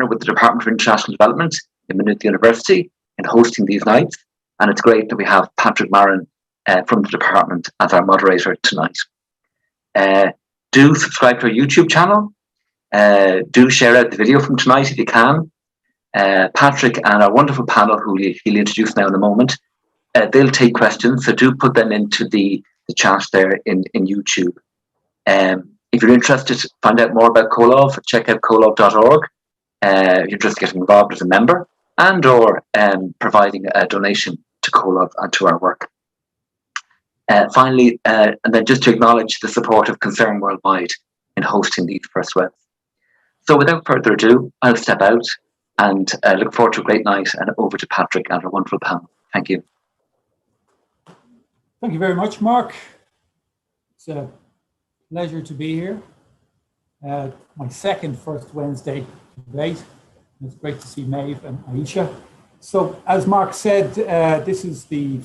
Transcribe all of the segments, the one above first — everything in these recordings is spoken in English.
partner with the Department for International Development in Maynooth University in hosting these nights. And it's great that we have Patrick Marin from the department as our moderator tonight. Do subscribe to our YouTube channel. Do share out the video from tonight if you can. Patrick and our wonderful panel, who he'll introduce now in a moment, they'll take questions, so do put them into the chat there in YouTube. If you're interested to find out more about CoLove, check out colove.org. If you're interested in getting involved as a member and or providing a donation to CoLove and to our work. Finally, and then just to acknowledge the support of Concern Worldwide in hosting these FirstWeds. So without further ado, I'll step out and look forward to a great night, and over to Patrick and our wonderful panel. Thank you. Thank you very much, Mark. It's a pleasure to be here. My second First Wednesday debate. It's great to see Maeve and Ayesha. So as Mark said, this is the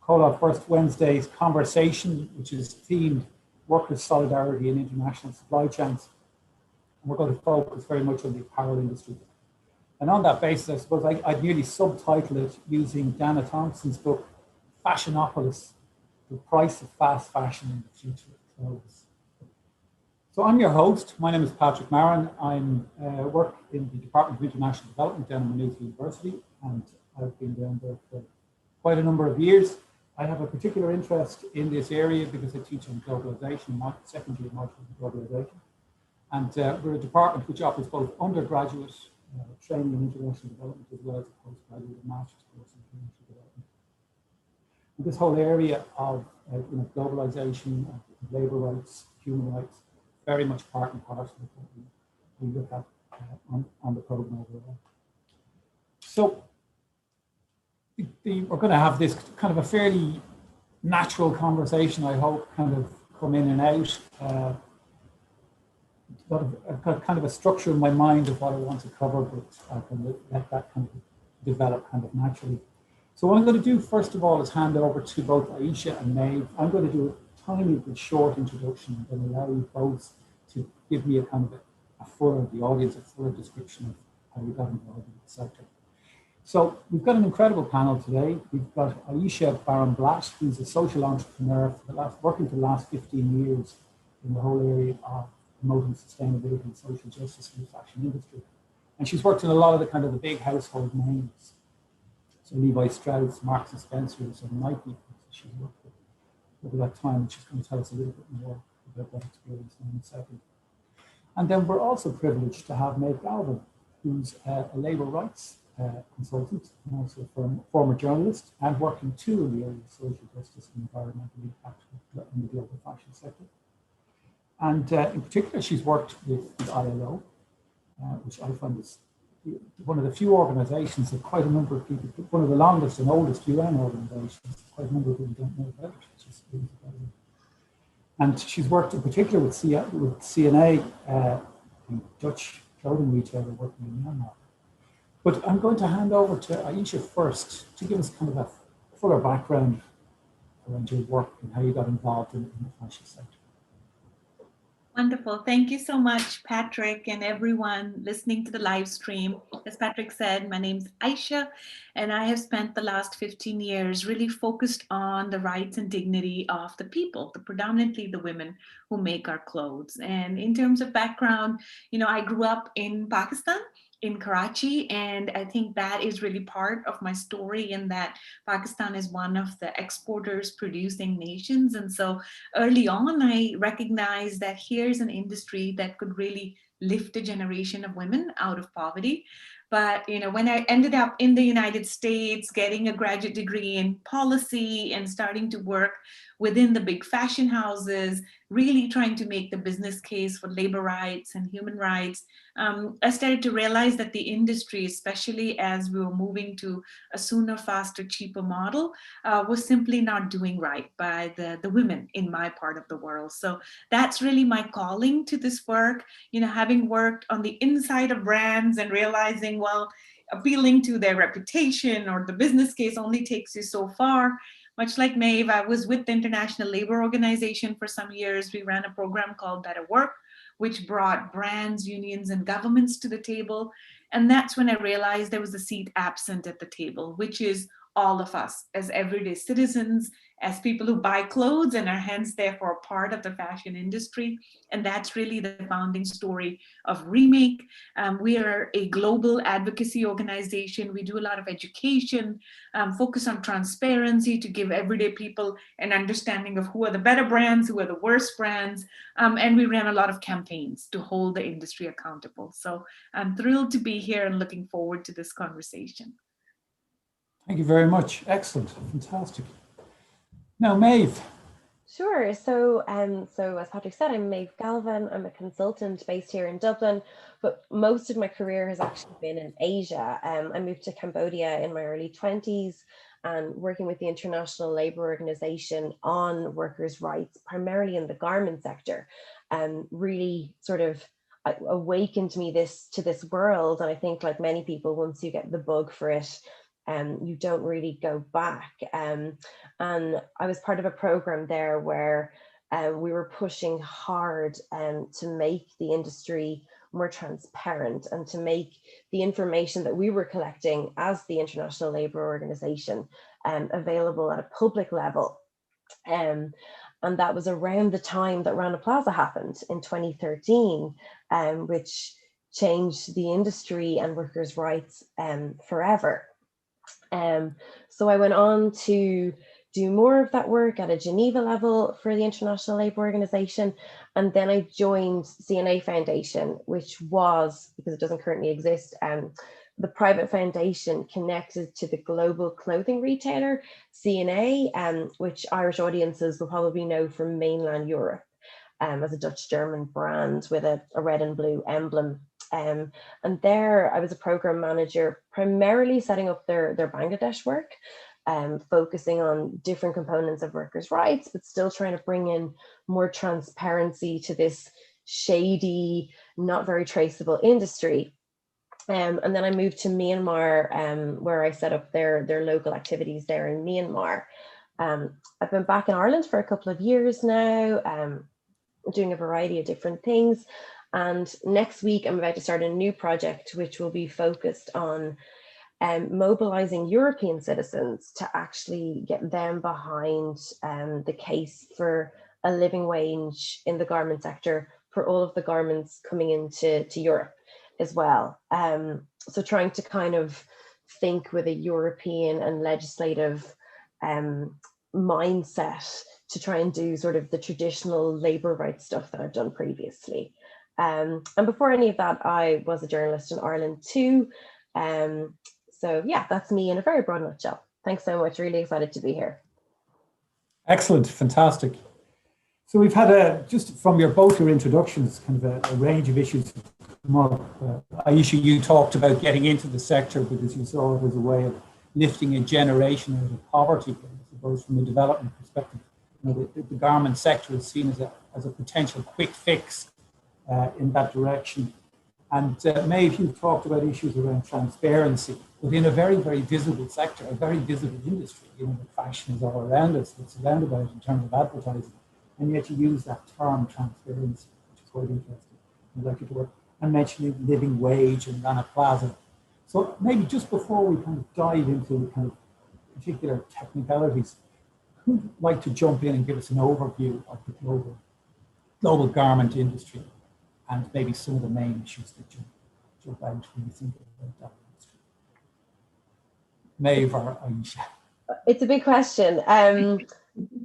CoLove First Wednesday's conversation, which is themed Workers' Solidarity in International Supply Chains. And we're going to focus very much on the apparel industry. And on that basis, I suppose I'd nearly subtitle it using Dana Thompson's book, Fashionopolis, The Price of Fast Fashion in the Future of Clothes. So I'm your host. My name is Patrick Marin. I work in the Department of International Development down at Maynooth University, and I've been down there for quite a number of years. I have a particular interest in this area because I teach on globalization, second year module of globalization. And we're a department which offers both undergraduate training in international development as well as a postgraduate and master's course in international development. And this whole area of globalization, labor rights, human rights, very much part and parcel of what we look at on the program overall. So we're going to have this kind of a fairly natural conversation, I hope, kind of come in and out. I've got kind of a structure in my mind of what I want to cover, but I can let that kind of develop kind of naturally. So what I'm going to do, first of all, is hand over to both Ayesha and Maeve. I'm going to do a tiny but short introduction and then allow you both to give me a kind of a fuller description of how you got involved in the sector. So we've got an incredible panel today. We've got Ayesha Baron-Blatt, who's a social entrepreneur working for the last 15 years in the whole area of promoting sustainability and social justice in the fashion industry. And she's worked in a lot of the big household names. So Levi Strauss, Marks and Spencer, and Nike, she's worked with over that time, and she's going to tell us a little bit more about that experience in a second. And then we're also privileged to have Meg Galvin, who's a labour rights consultant and also a former journalist, and working too in the area of social justice and environmental impact in the global fashion sector. And in particular, she's worked with the ILO, which I find is one of the few organizations that quite a number of people, one of the longest and oldest UN organizations, quite a number of people don't know about it, which is really incredible. And she's worked in particular with CNA, the Dutch clothing retailer working in Myanmar. But I'm going to hand over to Ayesha first to give us kind of a fuller background around your work and how you got involved in the fashion sector. Wonderful. Thank you so much, Patrick, and everyone listening to the live stream. As Patrick said, my name's Ayesha, and I have spent the last 15 years really focused on the rights and dignity of the people, predominantly the women who make our clothes. And in terms of background, I grew up in Pakistan, in Karachi, and I think that is really part of my story in that Pakistan is one of the exporters producing nations. And so early on, I recognized that here's an industry that could really lift a generation of women out of poverty. But when I ended up in the United States, getting a graduate degree in policy and starting to work within the big fashion houses, really trying to make the business case for labor rights and human rights, I started to realize that the industry, especially as we were moving to a sooner, faster, cheaper model, was simply not doing right by the women in my part of the world. So that's really my calling to this work, having worked on the inside of brands and realizing, well, appealing to their reputation or the business case only takes you so far. Much like Maeve, I was with the International Labor Organization for some years. We ran a program called Better Work, which brought brands, unions, and governments to the table. And that's when I realized there was a seat absent at the table, which is all of us as everyday citizens, as people who buy clothes and are hence therefore a part of the fashion industry. And that's really the founding story of Remake. We are a global advocacy organization. We do a lot of education, focus on transparency to give everyday people an understanding of who are the better brands, who are the worst brands. And we ran a lot of campaigns to hold the industry accountable. So I'm thrilled to be here and looking forward to this conversation. Thank you very much. Excellent. Fantastic. Now, Maeve. Sure. So as Patrick said, I'm Meg Galvin. I'm a consultant based here in Dublin, but most of my career has actually been in Asia. I moved to Cambodia in my early 20s and working with the International Labour Organization on workers' rights, primarily in the garment sector, really sort of awakened me to this world. And I think, like many people, once you get the bug for it, you don't really go back. And I was part of a program there where we were pushing hard to make the industry more transparent and to make the information that we were collecting as the International Labour Organization available at a public level. And that was around the time that Rana Plaza happened in 2013, which changed the industry and workers' rights forever. So I went on to do more of that work at a Geneva level for the International Labour Organization. And then I joined CNA Foundation, which was, because it doesn't currently exist, the private foundation connected to the global clothing retailer, CNA, which Irish audiences will probably know from mainland Europe as a Dutch-German brand with a red and blue emblem. And there I was a program manager, primarily setting up their Bangladesh work, focusing on different components of workers' rights, but still trying to bring in more transparency to this shady, not very traceable industry. And then I moved to Myanmar, where I set up their local activities there in Myanmar. I've been back in Ireland for a couple of years now, doing a variety of different things. And next week, I'm about to start a new project, which will be focused on mobilizing European citizens to actually get them behind the case for a living wage in the garment sector for all of the garments coming into Europe as well. So trying to kind of think with a European and legislative mindset to try and do sort of the traditional labor rights stuff that I've done previously. And before any of that, I was a journalist in Ireland too. So yeah, that's me in a very broad nutshell. Thanks so much. Really excited to be here. Excellent. Fantastic. So we've had just from both your introductions, kind of a range of issues come up. Ayesha, you talked about getting into the sector because you saw it as a way of lifting a generation out of poverty, I suppose, from a development perspective. You know, the garment sector is seen as a potential quick fix in that direction. And Maeve, you talked about issues around transparency within a very, very visible sector, a very visible industry. You know, the fashion is all around us, it's around about in terms of advertising. And yet you use that term transparency, which is quite interesting. I'd like you to work. And mentioning living wage and Rana Plaza. So maybe just before we kind of dive into kind of particular technicalities, who'd like to jump in and give us an overview of the global garment industry and maybe some of the main issues that jump out when you think about that industry? Maeve or Ayesha? It's a big question. I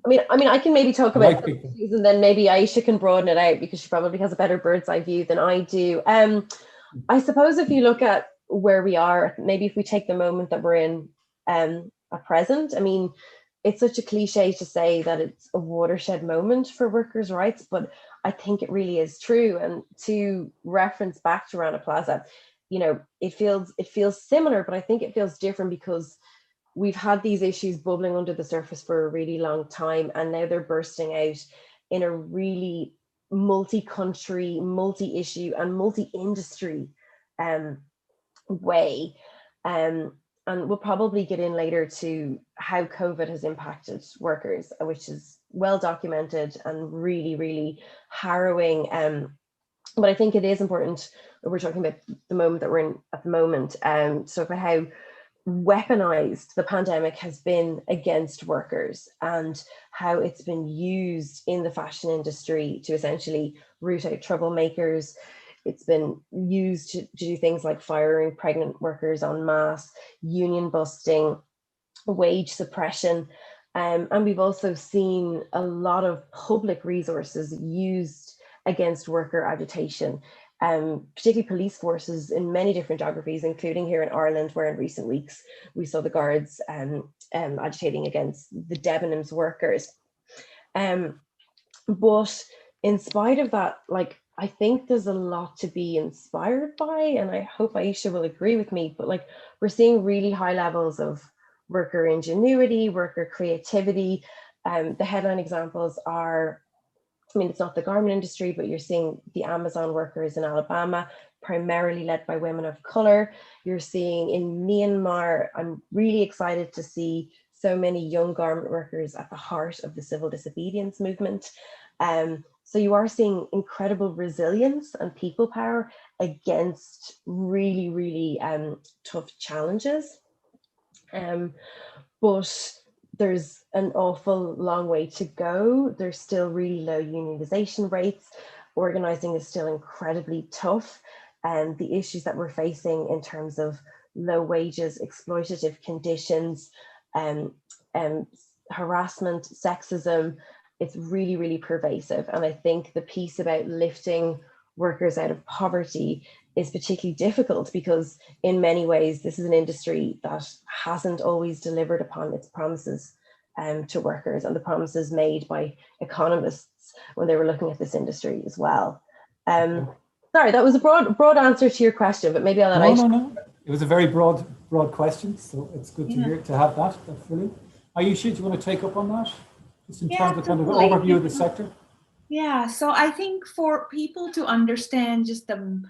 mean, I can maybe talk about some issues and then maybe Ayesha can broaden it out because she probably has a better bird's eye view than I do. I suppose if you look at where we are, maybe if we take the moment that we're in at present, I mean, it's such a cliche to say that it's a watershed moment for workers' rights, but I think it really is true. And to reference back to Rana Plaza, you know, it feels similar, but I think it feels different because we've had these issues bubbling under the surface for a really long time, and now they're bursting out in a really multi-country, multi-issue, and multi-industry way. And we'll probably get in later to how COVID has impacted workers, which is well documented and really, really harrowing. But I think it is important we're talking about the moment that we're in at the moment, so for how weaponized the pandemic has been against workers and how it's been used in the fashion industry to essentially root out troublemakers. It's been used to do things like firing pregnant workers en masse, union busting, wage suppression. And we've also seen a lot of public resources used against worker agitation, particularly police forces in many different geographies, including here in Ireland, where in recent weeks we saw the guards agitating against the Debenhams workers. But in spite of that, like, I think there's a lot to be inspired by, and I hope Ayesha will agree with me, but like, we're seeing really high levels of worker ingenuity, worker creativity. The headline examples are, I mean, it's not the garment industry, but you're seeing the Amazon workers in Alabama, primarily led by women of color. You're seeing in Myanmar, I'm really excited to see so many young garment workers at the heart of the civil disobedience movement. So you are seeing incredible resilience and people power against really, really tough challenges. But there's an awful long way to go. There's still really low unionization rates. Organizing is still incredibly tough. And the issues that we're facing in terms of low wages, exploitative conditions, harassment, sexism, it's really, really pervasive. And I think the piece about lifting workers out of poverty is particularly difficult because in many ways, this is an industry that hasn't always delivered upon its promises to workers and the promises made by economists when they were looking at this industry as well. Sorry, that was a broad answer to your question, but maybe I'll let Ayesha. No. It was a very broad question, so it's good to hear, to have that. That's brilliant. Ayesha, do you want to take up on that? Just in terms of kind of an overview of the sector? Yeah, so I think for people to understand just the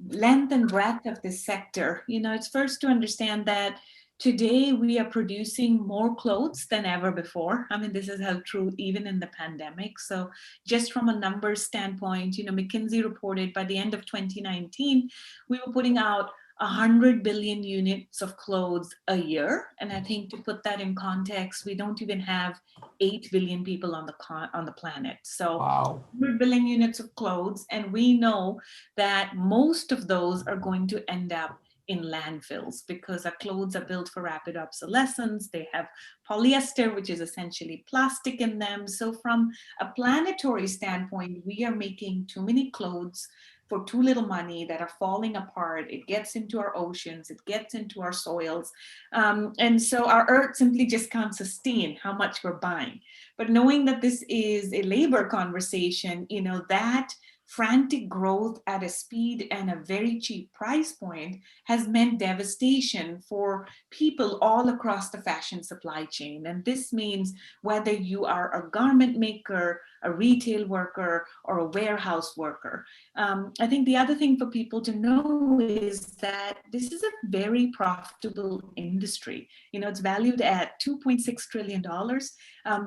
length and breadth of this sector, it's first to understand that today we are producing more clothes than ever before. I mean, this is held true even in the pandemic. So just from a numbers standpoint, McKinsey reported by the end of 2019, we were putting out 100 billion units of clothes a year. And I think to put that in context, we don't even have 8 billion people on the planet. So wow. 100 billion units of clothes. And we know that most of those are going to end up in landfills because our clothes are built for rapid obsolescence. They have polyester, which is essentially plastic in them. So from a planetary standpoint, we are making too many clothes for too little money that are falling apart. It gets into our oceans, it gets into our soils. And so our earth simply just can't sustain how much we're buying. But knowing that this is a labor conversation, that frantic growth at a speed and a very cheap price point has meant devastation for people all across the fashion supply chain. And this means whether you are a garment maker, a retail worker, or a warehouse worker. I think the other thing for people to know is that this is a very profitable industry. It's valued at $2.6 trillion.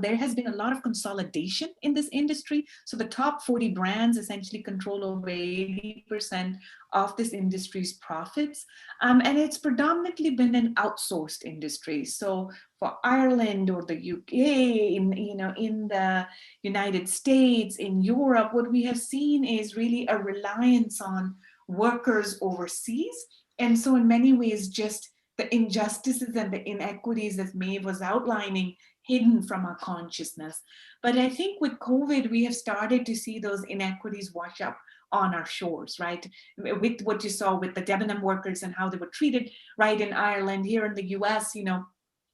There has been a lot of consolidation in this industry. So the top 40 brands essentially control over 80% of this industry's profits. And it's predominantly been an outsourced industry. So for Ireland or the UK, in the United States, in Europe, what we have seen is really a reliance on workers overseas. And so in many ways, just the injustices and the inequities that Maeve was outlining hidden from our consciousness. But I think with COVID, we have started to see those inequities wash up on our shores, right? With what you saw with the Debenham workers and how they were treated, right, in Ireland. Here in the US,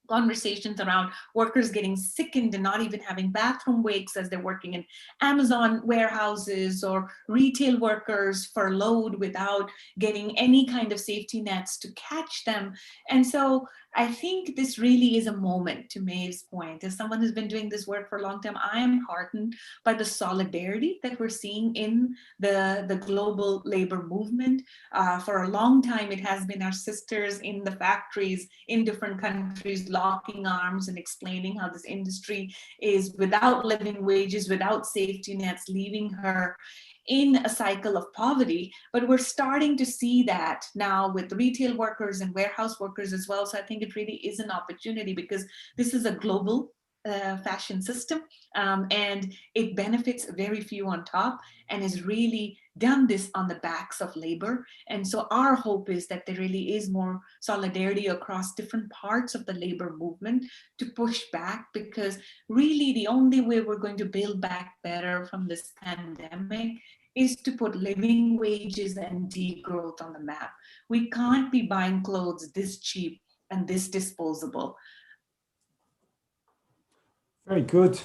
conversations around workers getting sickened and not even having bathroom breaks as they're working in Amazon warehouses, or retail workers furloughed without getting any kind of safety nets to catch them. And so I think this really is a moment, to Maeve's point. As someone who's been doing this work for a long time, I am heartened by the solidarity that we're seeing in the global labor movement. For a long time, it has been our sisters in the factories in different countries locking arms and explaining how this industry is without living wages, without safety nets, leaving her in a cycle of poverty, but we're starting to see that now with the retail workers and warehouse workers as well. So I think it really is an opportunity, because this is a global fashion system, and it benefits very few on top, and has really done this on the backs of labor. And so our hope is that there really is more solidarity across different parts of the labor movement to push back, because really the only way we're going to build back better from this pandemic is to put living wages and degrowth on the map. We can't be buying clothes this cheap and this disposable. Very good.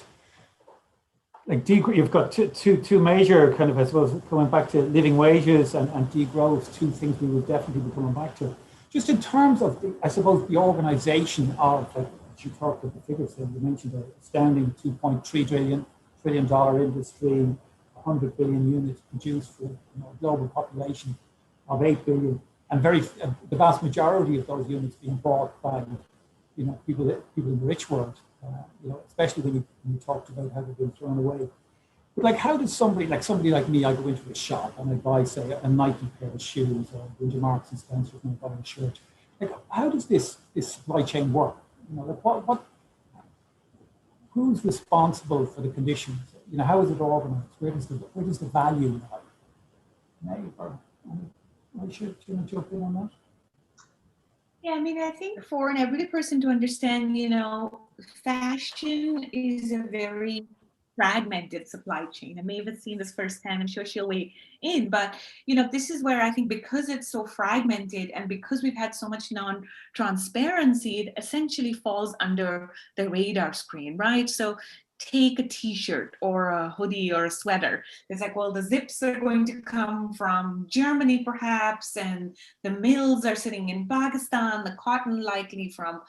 Like you've got two major kind of, I suppose, coming back to living wages and degrowth, two things we will definitely be coming back to. Just in terms of, I suppose, the organization of, like, you talked about the figures there, you mentioned the astounding $2.3 trillion industry, 100 billion units produced for, a global population of 8 billion, and the vast majority of those units being bought by, people in the rich world. Especially when you talked about how they've been thrown away. But like, how does somebody like me, I go into a shop and I buy, say, a Nike pair of shoes, or go into Marks and Spencer's and I buy a shirt. Like, how does this supply chain work? Who's responsible for the conditions? How is it organized? Where does the value lie? May or Ayesha, do you want to jump in on that? Yeah, I mean, I think for an everyday person to understand, fashion is a very fragmented supply chain. And Maeve has seen this firsthand. I'm sure she'll weigh in. But, this is where I think, because it's so fragmented and because we've had so much non-transparency, it essentially falls under the radar screen, right? So take a t-shirt or a hoodie or a sweater. It's like, well, the zips are going to come from Germany perhaps, and the mills are sitting in Pakistan, the cotton likely from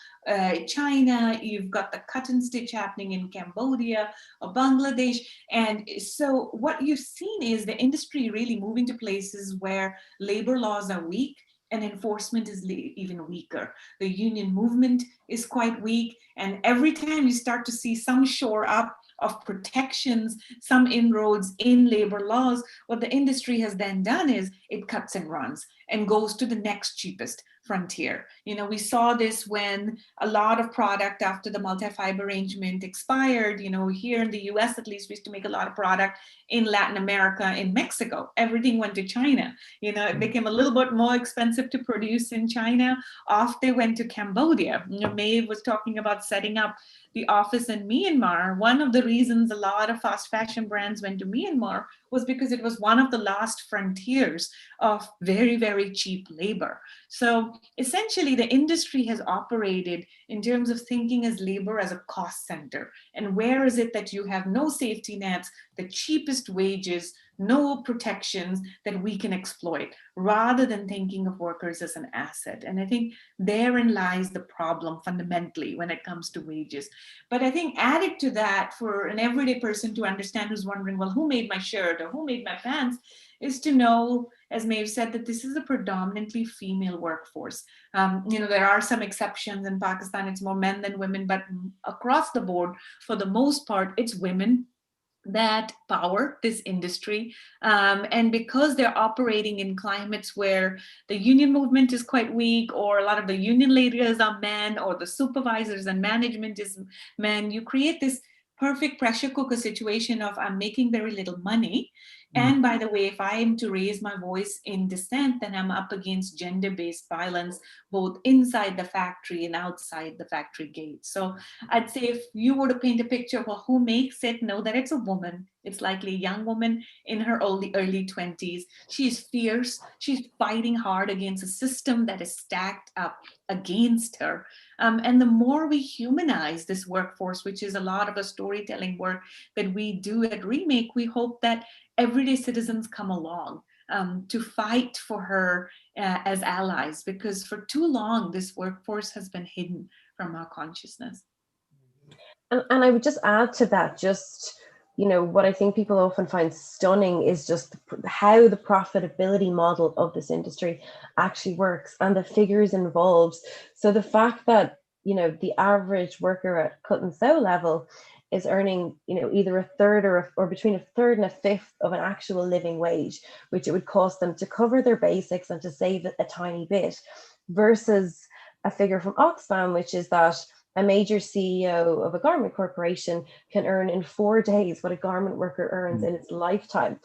China, you've got the cut and stitch happening in Cambodia or Bangladesh. And so what you've seen is the industry really moving to places where labor laws are weak and enforcement is even weaker. The union movement is quite weak. And every time you start to see some shore up of protections, some inroads in labor laws, what the industry has then done is it cuts and runs and goes to the next cheapest frontier. We saw this when a lot of product after the multi-fiber arrangement expired, here in the US, at least, we used to make a lot of product in Latin America, in Mexico. Everything went to China. It became a little bit more expensive to produce in China. Off they went to Cambodia. Maeve was talking about setting up the office in Myanmar. One of the reasons a lot of fast fashion brands went to Myanmar was because it was one of the last frontiers of very, very cheap labor. So essentially, the industry has operated in terms of thinking as labor as a cost center. And where is it that you have no safety nets, the cheapest wages, no protections that we can exploit, rather than thinking of workers as an asset? And I think therein lies the problem fundamentally when it comes to wages. But I think added to that, for an everyday person to understand, who's wondering, well, who made my shirt or who made my pants, is to know, as Maeve said, that this is a predominantly female workforce. There are some exceptions. In Pakistan, it's more men than women, but across the board, for the most part, it's women that power this industry. And because they're operating in climates where the union movement is quite weak, or a lot of the union leaders are men, or the supervisors and management is men, you create this perfect pressure cooker situation of, I'm making very little money. And by the way, if I am to raise my voice in dissent, then I'm up against gender-based violence, both inside the factory and outside the factory gate. So I'd say, if you were to paint a picture of, well, who makes it, know that it's a woman. It's likely a young woman in her early 20s. She's fierce. She's fighting hard against a system that is stacked up against her. And the more we humanize this workforce, which is a lot of the storytelling work that we do at Remake, we hope that everyday citizens come along to fight for her as allies, because for too long, this workforce has been hidden from our consciousness. And I would just add to that, what I think people often find stunning is just how the profitability model of this industry actually works and the figures involved. So the fact that, the average worker at cut and sew level is earning, either a third or between a third and a fifth of an actual living wage, which it would cost them to cover their basics and to save a tiny bit, versus a figure from Oxfam, which is that a major CEO of a garment corporation can earn in 4 days what a garment worker earns in its lifetime.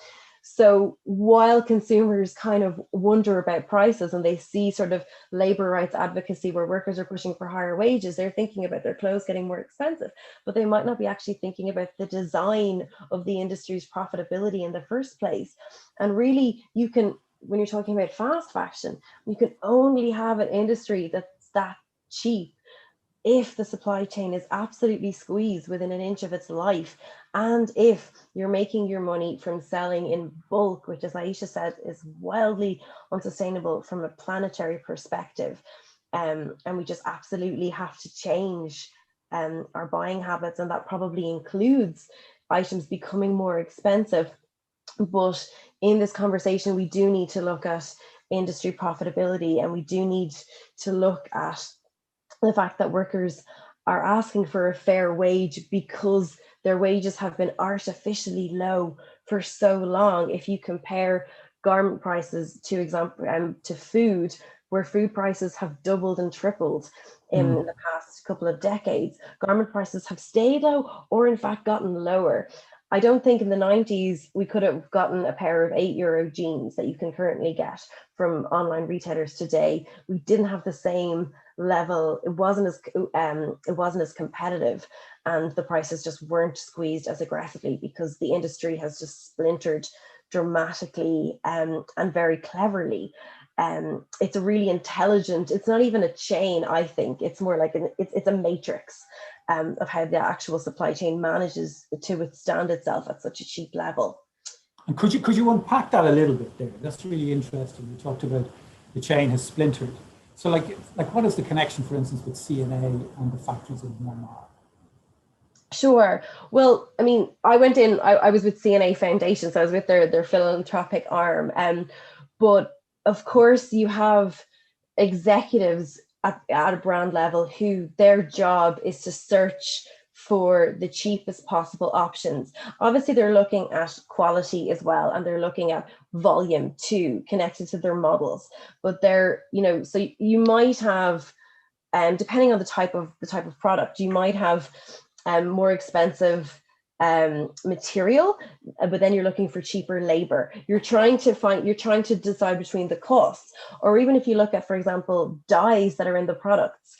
So while consumers kind of wonder about prices and they see sort of labor rights advocacy where workers are pushing for higher wages, they're thinking about their clothes getting more expensive, but they might not be actually thinking about the design of the industry's profitability in the first place. And really, you can, when you're talking about fast fashion, you can only have an industry that's that cheap if the supply chain is absolutely squeezed within an inch of its life, and if you're making your money from selling in bulk, which, as Ayesha said, is wildly unsustainable from a planetary perspective. And we just absolutely have to change our buying habits, and that probably includes items becoming more expensive. But in this conversation, we do need to look at industry profitability, and we do need to look at the fact that workers are asking for a fair wage because their wages have been artificially low for so long. If you compare garment prices to food, where food prices have doubled and tripled in the past couple of decades, garment prices have stayed low or in fact gotten lower. I don't think in the 90s we could have gotten a pair of €8 jeans that you can currently get from online retailers today. We didn't have the same level. It wasn't as competitive, and the prices just weren't squeezed as aggressively because the industry has just splintered dramatically and very cleverly. It's a really intelligent, it's not even a chain, I think. It's more like it's a matrix of how the actual supply chain manages to withstand itself at such a cheap level. And could you unpack that a little bit there? That's really interesting. You talked about the chain has splintered. So like what is the connection, for instance, with CNA and the factories in Myanmar? Sure. Well, I mean, I went in, I was with CNA Foundation, so I was with their philanthropic arm. But of course, you have executives at a brand level who their job is to search for the cheapest possible options. Obviously, they're looking at quality as well, and they're looking at volume too, connected to their models. But they're, so you might have, depending on the type of product, you might have more expensive material, but then you're looking for cheaper labor. You're trying to decide between the costs. Or even if you look at, for example, dyes that are in the products,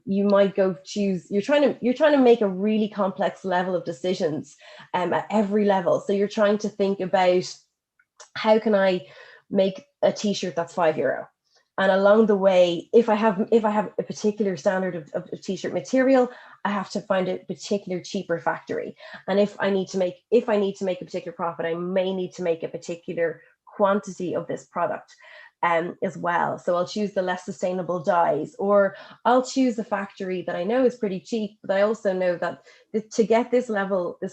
you might you're trying to make a really complex level of decisions at every level. So you're trying to think about, how can I make a t-shirt that's €5? And along the way, if I have a particular standard of t-shirt material, I have to find a particular cheaper factory. And if I need to make a particular profit, I may need to make a particular quantity of this product as well. So I'll choose the less sustainable dyes, or I'll choose a factory that I know is pretty cheap, but I also know that to get this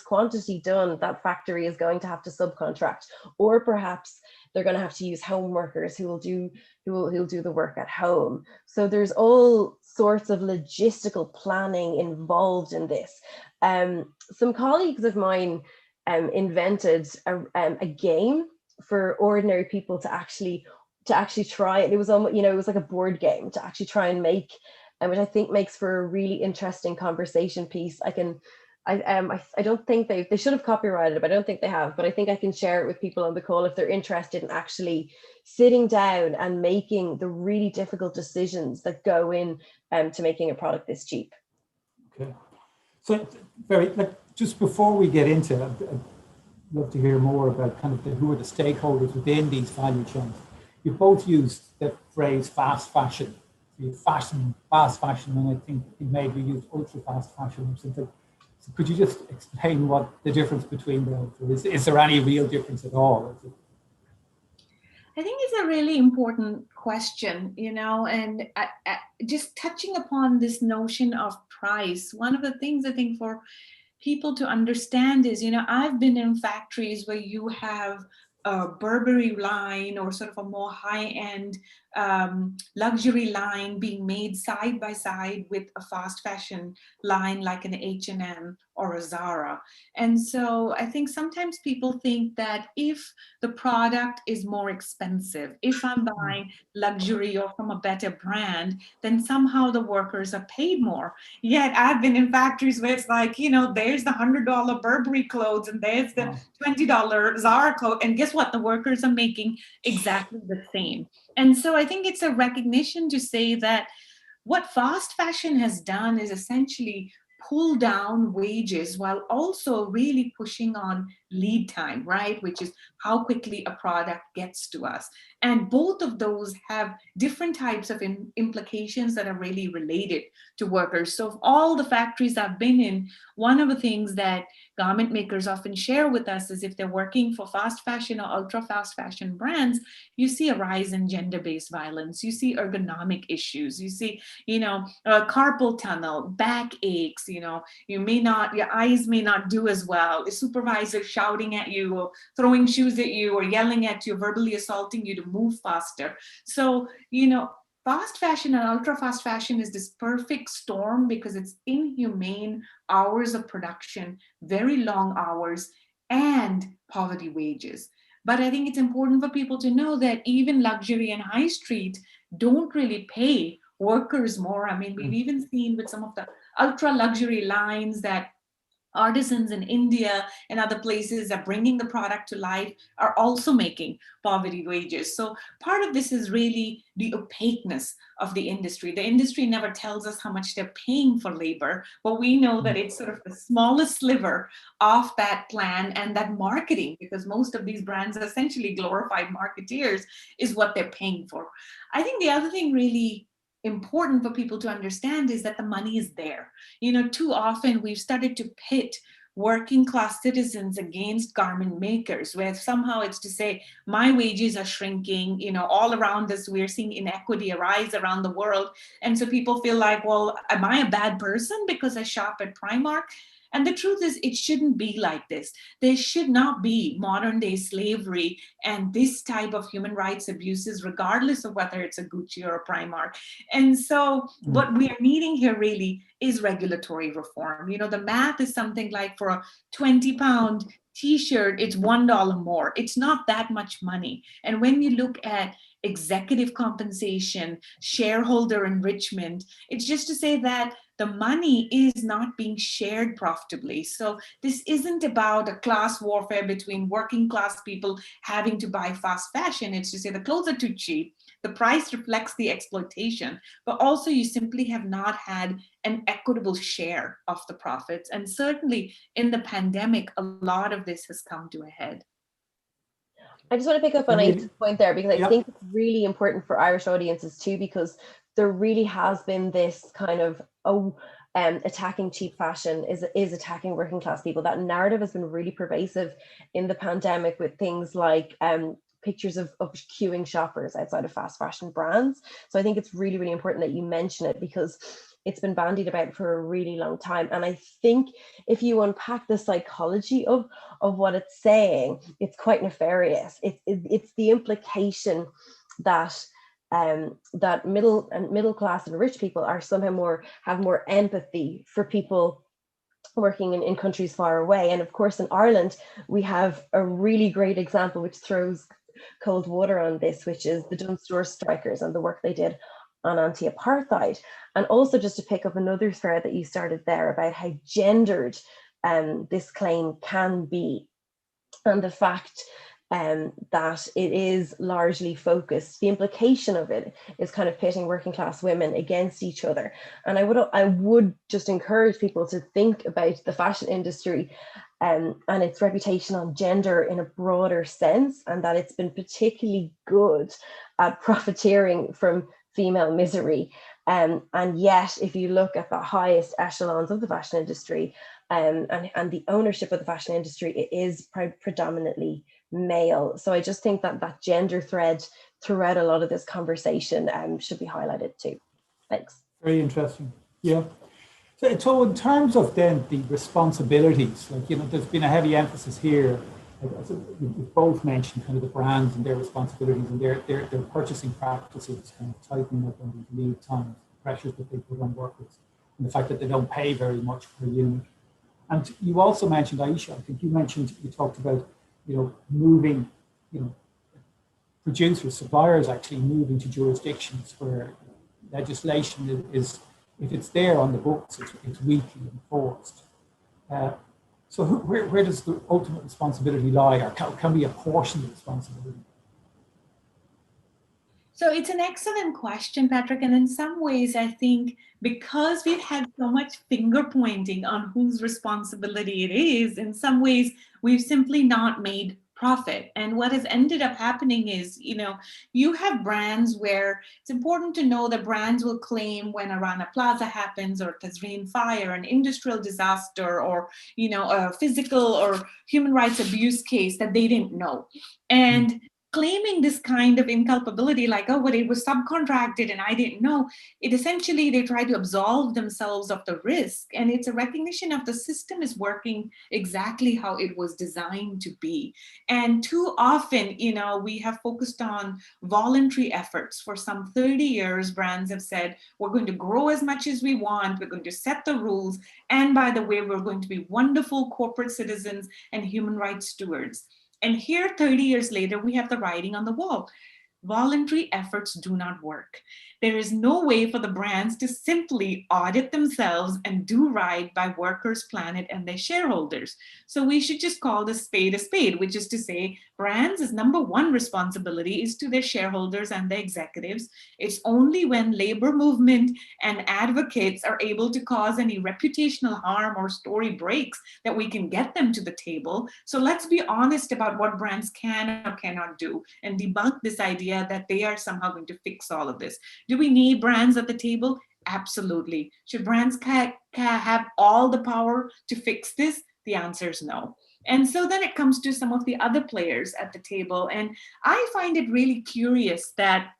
quantity done, that factory is going to have to subcontract, or perhaps they're going to have to use home workers who will do the work at home. So there's all sorts of logistical planning involved in this. Some colleagues of mine invented a game for ordinary people to actually try it. It was almost, it was like a board game to actually try and make, which I think makes for a really interesting conversation piece. I don't think they should have copyrighted it, but I don't think they have, but I think I can share it with people on the call if they're interested in actually sitting down and making the really difficult decisions that go in to making a product this cheap. Okay. So just before we get into it, I'd love to hear more about kind of who are the stakeholders within these value chains. You both used the phrase fast fashion. So you fast fashion, and I think maybe used ultra fast fashion or something. So could you just explain what the difference between those? Is there any real difference at all? I think it's a really important question, and just touching upon this notion of price. One of the things I think for people to understand is, I've been in factories where you have a Burberry line or sort of a more high-end luxury line being made side by side with a fast fashion line like an H&M or a Zara. And so I think sometimes people think that if the product is more expensive, if I'm buying luxury or from a better brand, then somehow the workers are paid more. Yet I've been in factories where it's like, you know, there's the $100 Burberry clothes and there's the $20 Zara coat. And guess what? The workers are making exactly the same. And so I think it's a recognition to say that what fast fashion has done is essentially pull down wages while also really pushing on lead time, right? Which is how quickly a product gets to us. And both of those have different types of implications that are really related to workers. So of all the factories I've been in, one of the things that garment makers often share with us is if they're working for fast fashion or ultra fast fashion brands, you see a rise in gender-based violence, you see ergonomic issues, you see, you know, carpal tunnel, back aches, you know, your eyes may not do as well, a supervisor shouting at you or throwing shoes at you or yelling at you, verbally assaulting you to move faster. So, you know, fast fashion and ultra fast fashion is this perfect storm because it's inhumane hours of production, very long hours, and poverty wages. But I think it's important for people to know that even luxury and high street don't really pay workers more. I mean, we've even seen with some of the ultra luxury lines that artisans in India and other places are bringing the product to life are also making poverty wages. So part of this is really the opaqueness of the industry. The industry never tells us how much they're paying for labor, but we know that it's sort of the smallest sliver of that plan, and that marketing, because most of these brands are essentially glorified marketeers, is what they're paying for. I think the other thing really important for people to understand is that the money is there. You know, too often we've started to pit working class citizens against garment makers, where somehow it's to say my wages are shrinking, you know, all around us we're seeing inequity arise around the world. And so people feel like, well, am I a bad person because I shop at Primark? And the truth is, it shouldn't be like this. There should not be modern day slavery and this type of human rights abuses, regardless of whether it's a Gucci or a Primark. And so what we are needing here really is regulatory reform. You know, the math is something like for a 20-pound t-shirt, it's $1 more. It's not that much money. And when you look at executive compensation, shareholder enrichment, it's just to say that the money is not being shared profitably. So this isn't about a class warfare between working class people having to buy fast fashion. It's to say the clothes are too cheap, the price reflects the exploitation, but also you simply have not had an equitable share of the profits. And certainly in the pandemic, a lot of this has come to a head. I just want to pick up on Ayesha's point there, because I think it's really important for Irish audiences too, because there really has been this kind of, attacking cheap fashion is attacking working class people. That narrative has been really pervasive in the pandemic with things like pictures of queuing shoppers outside of fast fashion brands. So I think it's really, really important that you mention it, because it's been bandied about for a really long time. And I think if you unpack the psychology of what it's saying, it's quite nefarious. It's the implication that that middle class and rich people are somehow have more empathy for people working in countries far away. And of course, in Ireland, we have a really great example which throws cold water on this, which is the Dunnes Stores strikers and the work they did on anti-apartheid. And also, just to pick up another thread that you started there about how gendered this claim can be, and the fact that it is largely focused, the implication of it is kind of pitting working class women against each other. And I would just encourage people to think about the fashion industry and its reputation on gender in a broader sense, and that it's been particularly good at profiteering from female misery. And yet, if you look at the highest echelons of the fashion industry and the ownership of the fashion industry, it is predominantly male. So I just think that that gender thread throughout a lot of this conversation should be highlighted too. Thanks. Very interesting. Yeah. So in terms of then the responsibilities, like, you know, there's been a heavy emphasis here you've both mentioned kind of the brands and their responsibilities and their purchasing practices kind of tightening up on the lead times, pressures that they put on workers, and the fact that they don't pay very much per unit. And you also mentioned, Ayesha, I think you talked about, moving, producers, suppliers actually moving to jurisdictions where legislation is, if it's there on the books, it's weakly enforced. So where does the ultimate responsibility lie, or can we apportion the responsibility? So it's an excellent question, Patrick. And in some ways, I think because we've had so much finger pointing on whose responsibility it is, in some ways, we've simply not made profit. And what has ended up happening is, you have brands where it's important to know that brands will claim when a Rana Plaza happens, or Tazreen fire, an industrial disaster, or, a physical or human rights abuse case that they didn't know. And claiming this kind of inculpability, like, oh, but it was subcontracted and I didn't know, it essentially, they try to absolve themselves of the risk. And it's a recognition of the system is working exactly how it was designed to be. And too often, we have focused on voluntary efforts. For some 30 years, brands have said, we're going to grow as much as we want, we're going to set the rules, and by the way, we're going to be wonderful corporate citizens and human rights stewards. And here, 30 years later, we have the writing on the wall. Voluntary efforts do not work. There is no way for the brands to simply audit themselves and do right by workers, planet, and their shareholders. So we should just call the spade a spade, which is to say brands' number one responsibility is to their shareholders and their executives. It's only when labor movement and advocates are able to cause any reputational harm or story breaks that we can get them to the table. So let's be honest about what brands can or cannot do and debunk this idea that they are somehow going to fix all of this. Do we need brands at the table? Absolutely. Should brands have all the power to fix this? The answer is no. And so then it comes to some of the other players at the table. And I find it really curious that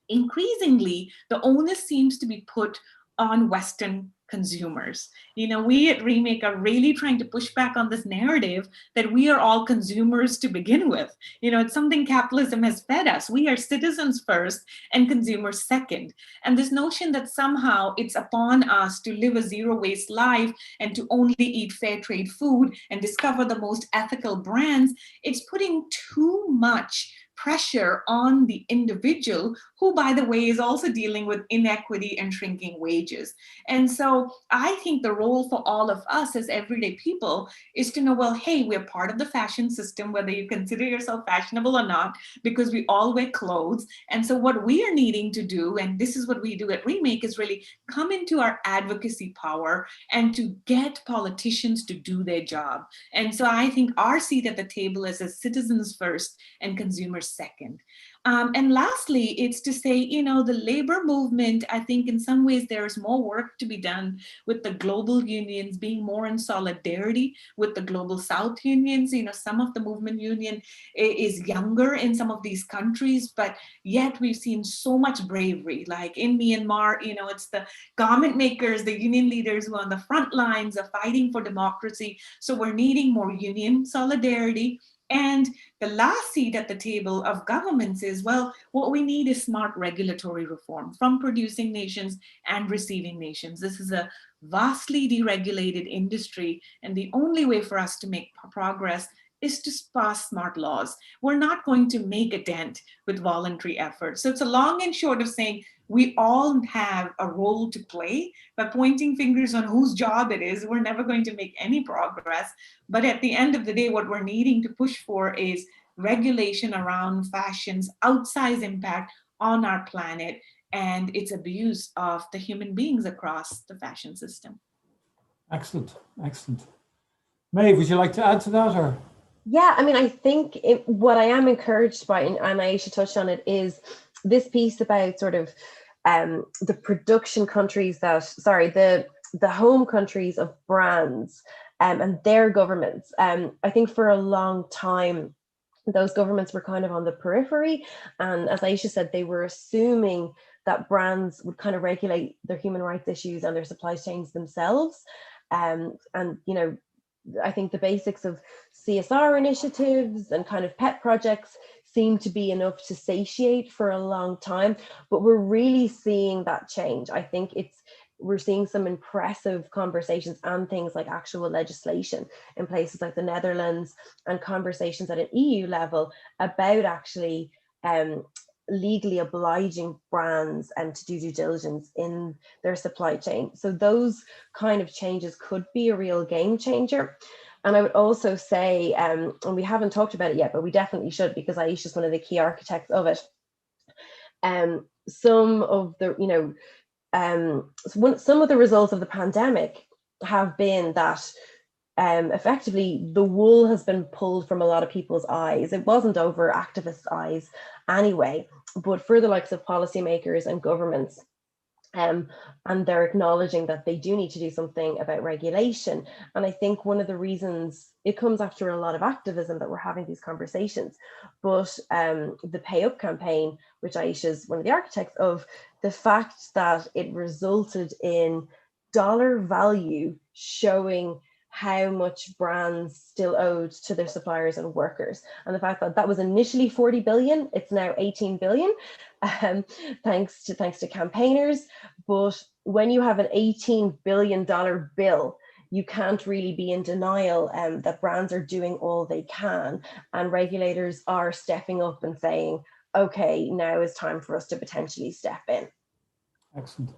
increasingly the onus seems to be put on Western consumers. We at Remake are really trying to push back on this narrative that we are all consumers to begin with. It's something capitalism has fed us. We are citizens first and consumers second. And this notion that somehow it's upon us to live a zero waste life and to only eat fair trade food and discover the most ethical brands, it's putting too much pressure on the individual, who, by the way, is also dealing with inequity and shrinking wages. And so I think the role for all of us as everyday people is to know, well, hey, we're part of the fashion system, whether you consider yourself fashionable or not, because we all wear clothes. And so what we are needing to do, and this is what we do at Remake, is really come into our advocacy power and to get politicians to do their job. And so I think our seat at the table is as citizens first and consumers second. And lastly, it's to say, the labor movement, I think in some ways there is more work to be done with the global unions being more in solidarity with the global South unions. Some of the movement union is younger in some of these countries, but yet we've seen so much bravery. Like in Myanmar, it's the garment makers, the union leaders who are on the front lines of fighting for democracy. So we're needing more union solidarity. And the last seat at the table of governments is, well, what we need is smart regulatory reform from producing nations and receiving nations. This is a vastly deregulated industry, and the only way for us to make progress is to pass smart laws. We're not going to make a dent with voluntary efforts. So it's a long and short of saying we all have a role to play, but pointing fingers on whose job it is, we're never going to make any progress. But at the end of the day, what we're needing to push for is regulation around fashion's outsized impact on our planet and its abuse of the human beings across the fashion system. Excellent, excellent. May, would you like to add to that, or? Yeah, I think what I am encouraged by, and Ayesha touched on it, is this piece about sort of the production countries the home countries of brands and their governments. I think for a long time, those governments were kind of on the periphery. And as Ayesha said, they were assuming that brands would kind of regulate their human rights issues and their supply chains themselves. And I think the basics of CSR initiatives and kind of pet projects seem to be enough to satiate for a long time, but we're really seeing that change. I think we're seeing some impressive conversations and things like actual legislation in places like the Netherlands, and conversations at an EU level about actually legally obliging brands and to do due diligence in their supply chain. So those kind of changes could be a real game changer. And I would also say, and we haven't talked about it yet, but we definitely should, because Ayesha is one of the key architects of it. Some of the, some of the results of the pandemic have been that effectively the wool has been pulled from a lot of people's eyes. It wasn't over activists' eyes anyway, but for the likes of policymakers and governments. And they're acknowledging that they do need to do something about regulation. And I think one of the reasons it comes after a lot of activism that we're having these conversations, but the Pay Up campaign, which Ayesha is one of the architects of, the fact that it resulted in dollar value showing how much brands still owed to their suppliers and workers. And the fact that that was initially 40 billion, it's now 18 billion, thanks to campaigners. But when you have an $18 billion bill, you can't really be in denial that brands are doing all they can, and regulators are stepping up and saying, okay, now is time for us to potentially step in. Excellent.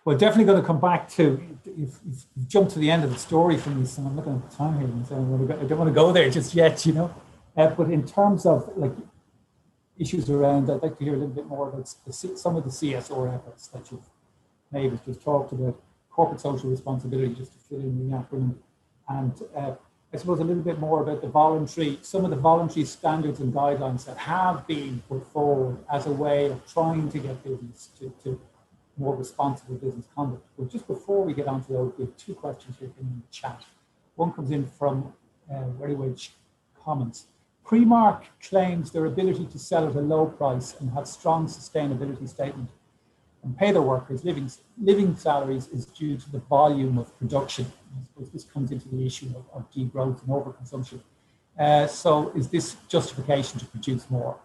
Well, definitely going to come back to, you've jumped to the end of the story from this, and I'm looking at the time here, and saying, I don't want to go there just yet, but in terms of like issues around, I'd like to hear a little bit more about some of the CSR efforts that you've made. We've just talked about corporate social responsibility, just to fill in the acronym, and I suppose a little bit more about some of the voluntary standards and guidelines that have been put forward as a way of trying to get business to more responsible business conduct. But just before we get on to those, we have two questions here in the chat. One comes in from AWAJ comments. Primark claims their ability to sell at a low price and have strong sustainability statement and pay their workers living salaries is due to the volume of production. I suppose this comes into the issue of degrowth and overconsumption. So is this justification to produce more?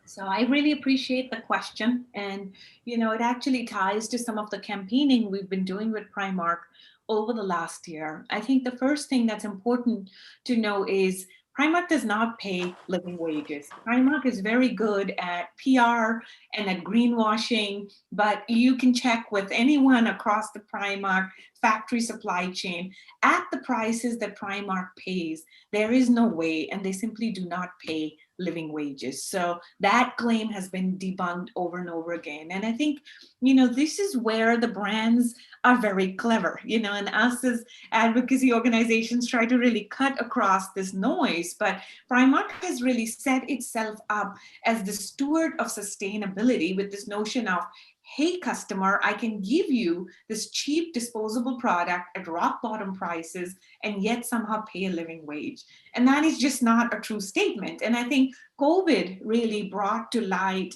So I really appreciate the question. And, it actually ties to some of the campaigning we've been doing with Primark over the last year. I think the first thing that's important to know is Primark does not pay living wages. Primark is very good at PR and at greenwashing, but you can check with anyone across the Primark factory supply chain at the prices that Primark pays. There is no way, and they simply do not pay living wages. So that claim has been debunked over and over again. And I think, this is where the brands are very clever, and us as advocacy organizations try to really cut across this noise. But Primark has really set itself up as the steward of sustainability with this notion of, hey, customer, I can give you this cheap disposable product at rock bottom prices and yet somehow pay a living wage. And that is just not a true statement. And I think COVID really brought to light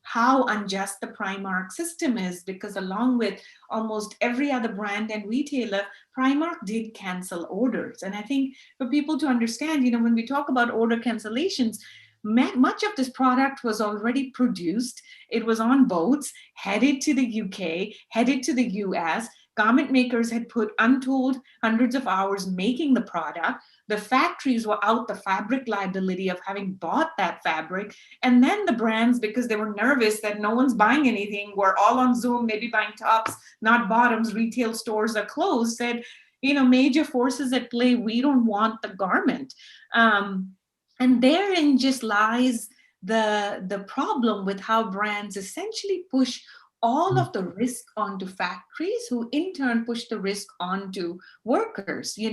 how unjust the Primark system is, because along with almost every other brand and retailer, Primark did cancel orders. And I think for people to understand, when we talk about order cancellations, much of this product was already produced. It was on boats, headed to the UK, headed to the US. Garment makers had put untold hundreds of hours making the product. The factories were out the fabric liability of having bought that fabric. And then the brands, because they were nervous that no one's buying anything, were all on Zoom, maybe buying tops, not bottoms, retail stores are closed, said, major forces at play, we don't want the garment. And therein just lies the problem with how brands essentially push all of the risk onto factories, who in turn push the risk onto workers. The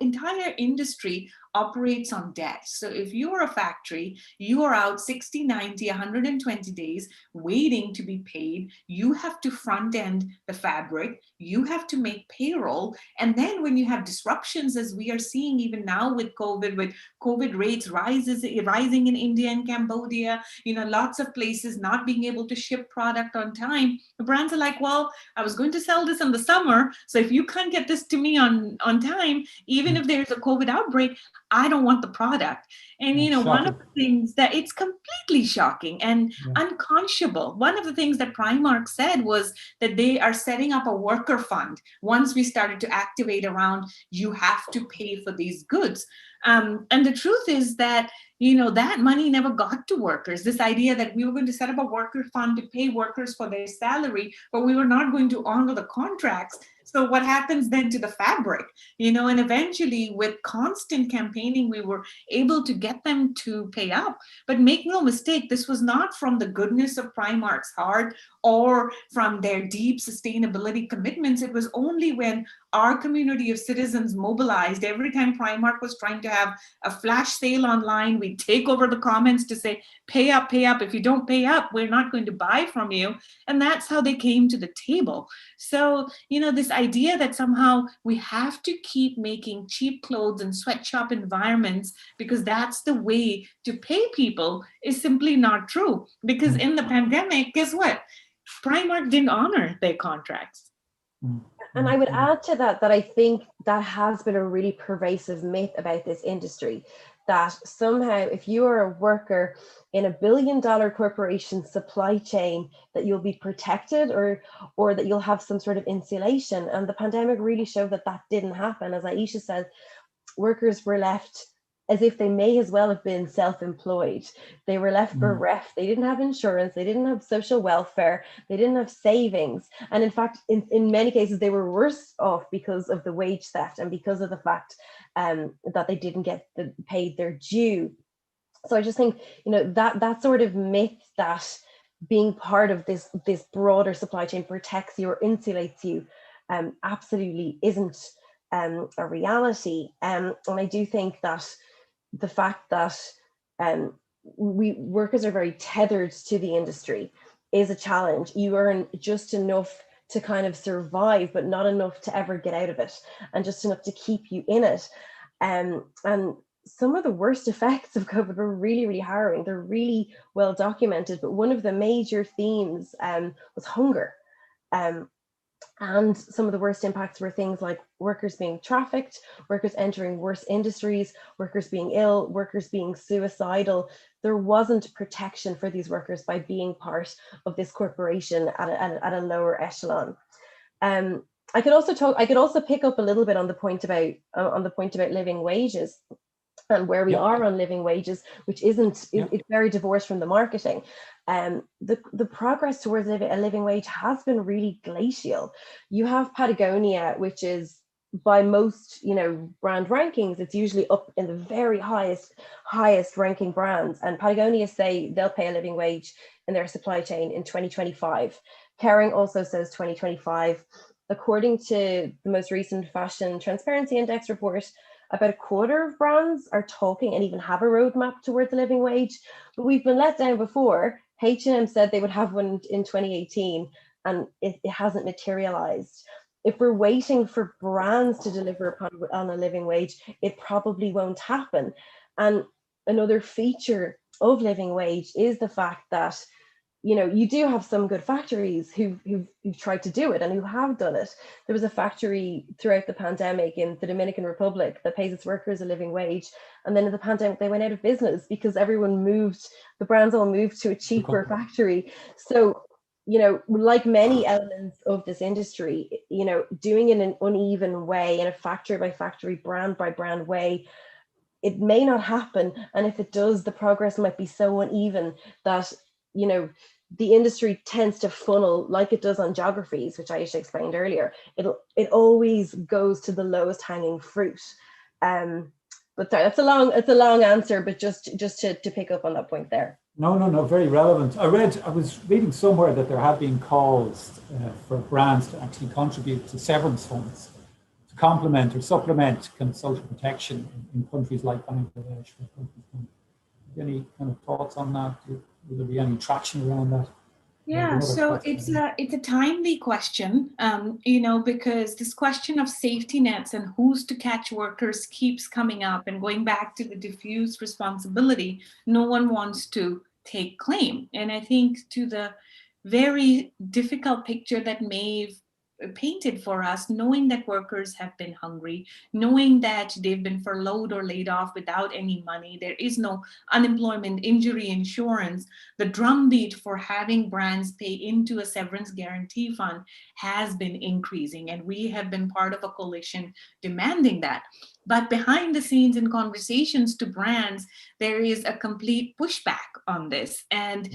entire industry operates on debt. So if you're a factory, you are out 60, 90, 120 days waiting to be paid. You have to front end the fabric. You have to make payroll. And then when you have disruptions, as we are seeing even now with COVID rates rising in India and Cambodia, lots of places not being able to ship product on time, the brands are like, well, I was going to sell this in the summer. So if you can't get this to me on time, even if there's a COVID outbreak, I don't want the product. And, one of the things that it's completely shocking and unconscionable. One of the things that Primark said was that they are setting up a worker fund. Once we started to activate around, you have to pay for these goods. And the truth is that, that money never got to workers. This idea that we were going to set up a worker fund to pay workers for their salary, but we were not going to honor the contracts. So what happens then to the fabric, and eventually with constant campaigning, we were able to get them to pay up. But make no mistake, this was not from the goodness of Primark's heart or from their deep sustainability commitments. It was only when our community of citizens mobilized. Every time Primark was trying to have a flash sale online, we'd take over the comments to say, pay up, pay up. If you don't pay up, we're not going to buy from you. And that's how they came to the table. So, this idea that somehow we have to keep making cheap clothes and sweatshop environments because that's the way to pay people is simply not true. Because in the pandemic, guess what? Primark didn't honor their contracts. And I would add to that I think that has been a really pervasive myth about this industry, that somehow if you are a worker in $1 billion corporation supply chain, that you'll be protected or that you'll have some sort of insulation. And the pandemic really showed that that didn't happen. As Ayesha said, workers were left as if they may as well have been self-employed. They were left bereft. They didn't have insurance. They didn't have social welfare. They didn't have savings. And in fact, in many cases, they were worse off because of the wage theft and because of the fact that they didn't get paid their due. So I just think, that sort of myth that being part of this broader supply chain protects you or insulates you absolutely isn't a reality. And I do think that the fact that workers are very tethered to the industry is a challenge. You earn just enough to kind of survive, but not enough to ever get out of it, and just enough to keep you in it. And some of the worst effects of COVID were really, really harrowing. They're really well documented, but one of the major themes was hunger. And some of the worst impacts were things like workers being trafficked, workers entering worse industries, workers being ill, workers being suicidal. There wasn't protection for these workers by being part of this corporation at a lower echelon. I could also pick up a little bit on the point about living wages and where we are on living wages, which it's very divorced from the marketing. The progress towards a living wage has been really glacial. You have Patagonia, which is by most brand rankings, it's usually up in the very highest ranking brands. And Patagonia say they'll pay a living wage in their supply chain in 2025. Kering also says 2025. According to the most recent Fashion Transparency Index report, about a quarter of brands are talking and even have a roadmap towards a living wage. But we've been let down before. H&M said they would have one in 2018, and it hasn't materialized. If we're waiting for brands to deliver on a living wage, it probably won't happen. And another feature of living wage is the fact that you do have some good factories who've tried to do it and who have done it. There was a factory throughout the pandemic in the Dominican Republic that pays its workers a living wage. And then in the pandemic, they went out of business because the brands all moved to a cheaper factory. So, like many elements of this industry, doing it in an uneven way, in a factory by factory, brand by brand way, it may not happen. And if it does, the progress might be so uneven that, the industry tends to funnel like it does on geographies, which Ayesha explained earlier. It always goes to the lowest hanging fruit. But sorry, it's a long answer, but just to pick up on that point there. No, very relevant. I was reading somewhere that there have been calls for brands to actually contribute to severance funds complement or supplement kind of social protection in countries like Bangladesh. Any kind of thoughts on that? Will there be any traction around that? Yeah, so it's a timely question, because this question of safety nets and who's to catch workers keeps coming up, and going back to the diffuse responsibility, no one wants to take claim. And I think to the very difficult picture that Maeve painted for us, knowing that workers have been hungry, knowing that they've been furloughed or laid off without any money, there is no unemployment injury insurance, the drumbeat for having brands pay into a severance guarantee fund has been increasing, and we have been part of a coalition demanding that. But behind the scenes in conversations to brands, there is a complete pushback on this. And,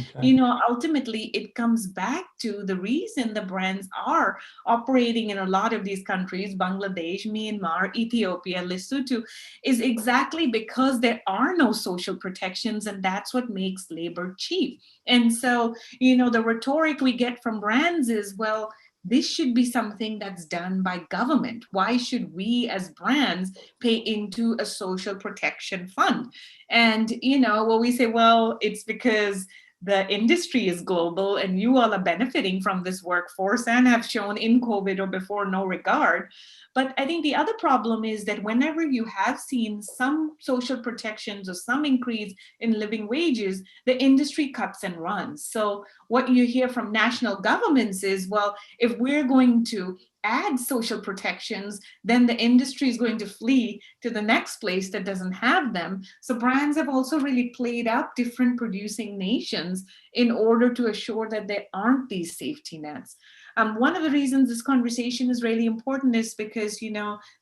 ultimately it comes back to the reason the brands are operating in a lot of these countries, Bangladesh, Myanmar, Ethiopia, Lesotho, is exactly because there are no social protections, and that's what makes labor cheap. And so, the rhetoric we get from brands is, well, this should be something that's done by government. Why should we as brands pay into a social protection fund? And, we say, well, it's because the industry is global and you all are benefiting from this workforce and have shown in COVID or before no regard. But I think the other problem is that whenever you have seen some social protections or some increase in living wages, the industry cuts and runs. So what you hear from national governments is, well, if we're going to add social protections, then the industry is going to flee to the next place that doesn't have them. So brands have also really played up different producing nations in order to assure that there aren't these safety nets. One of the reasons this conversation is really important is because,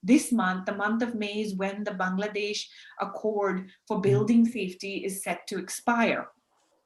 this month, the month of May, is when the Bangladesh Accord for Building Safety is set to expire.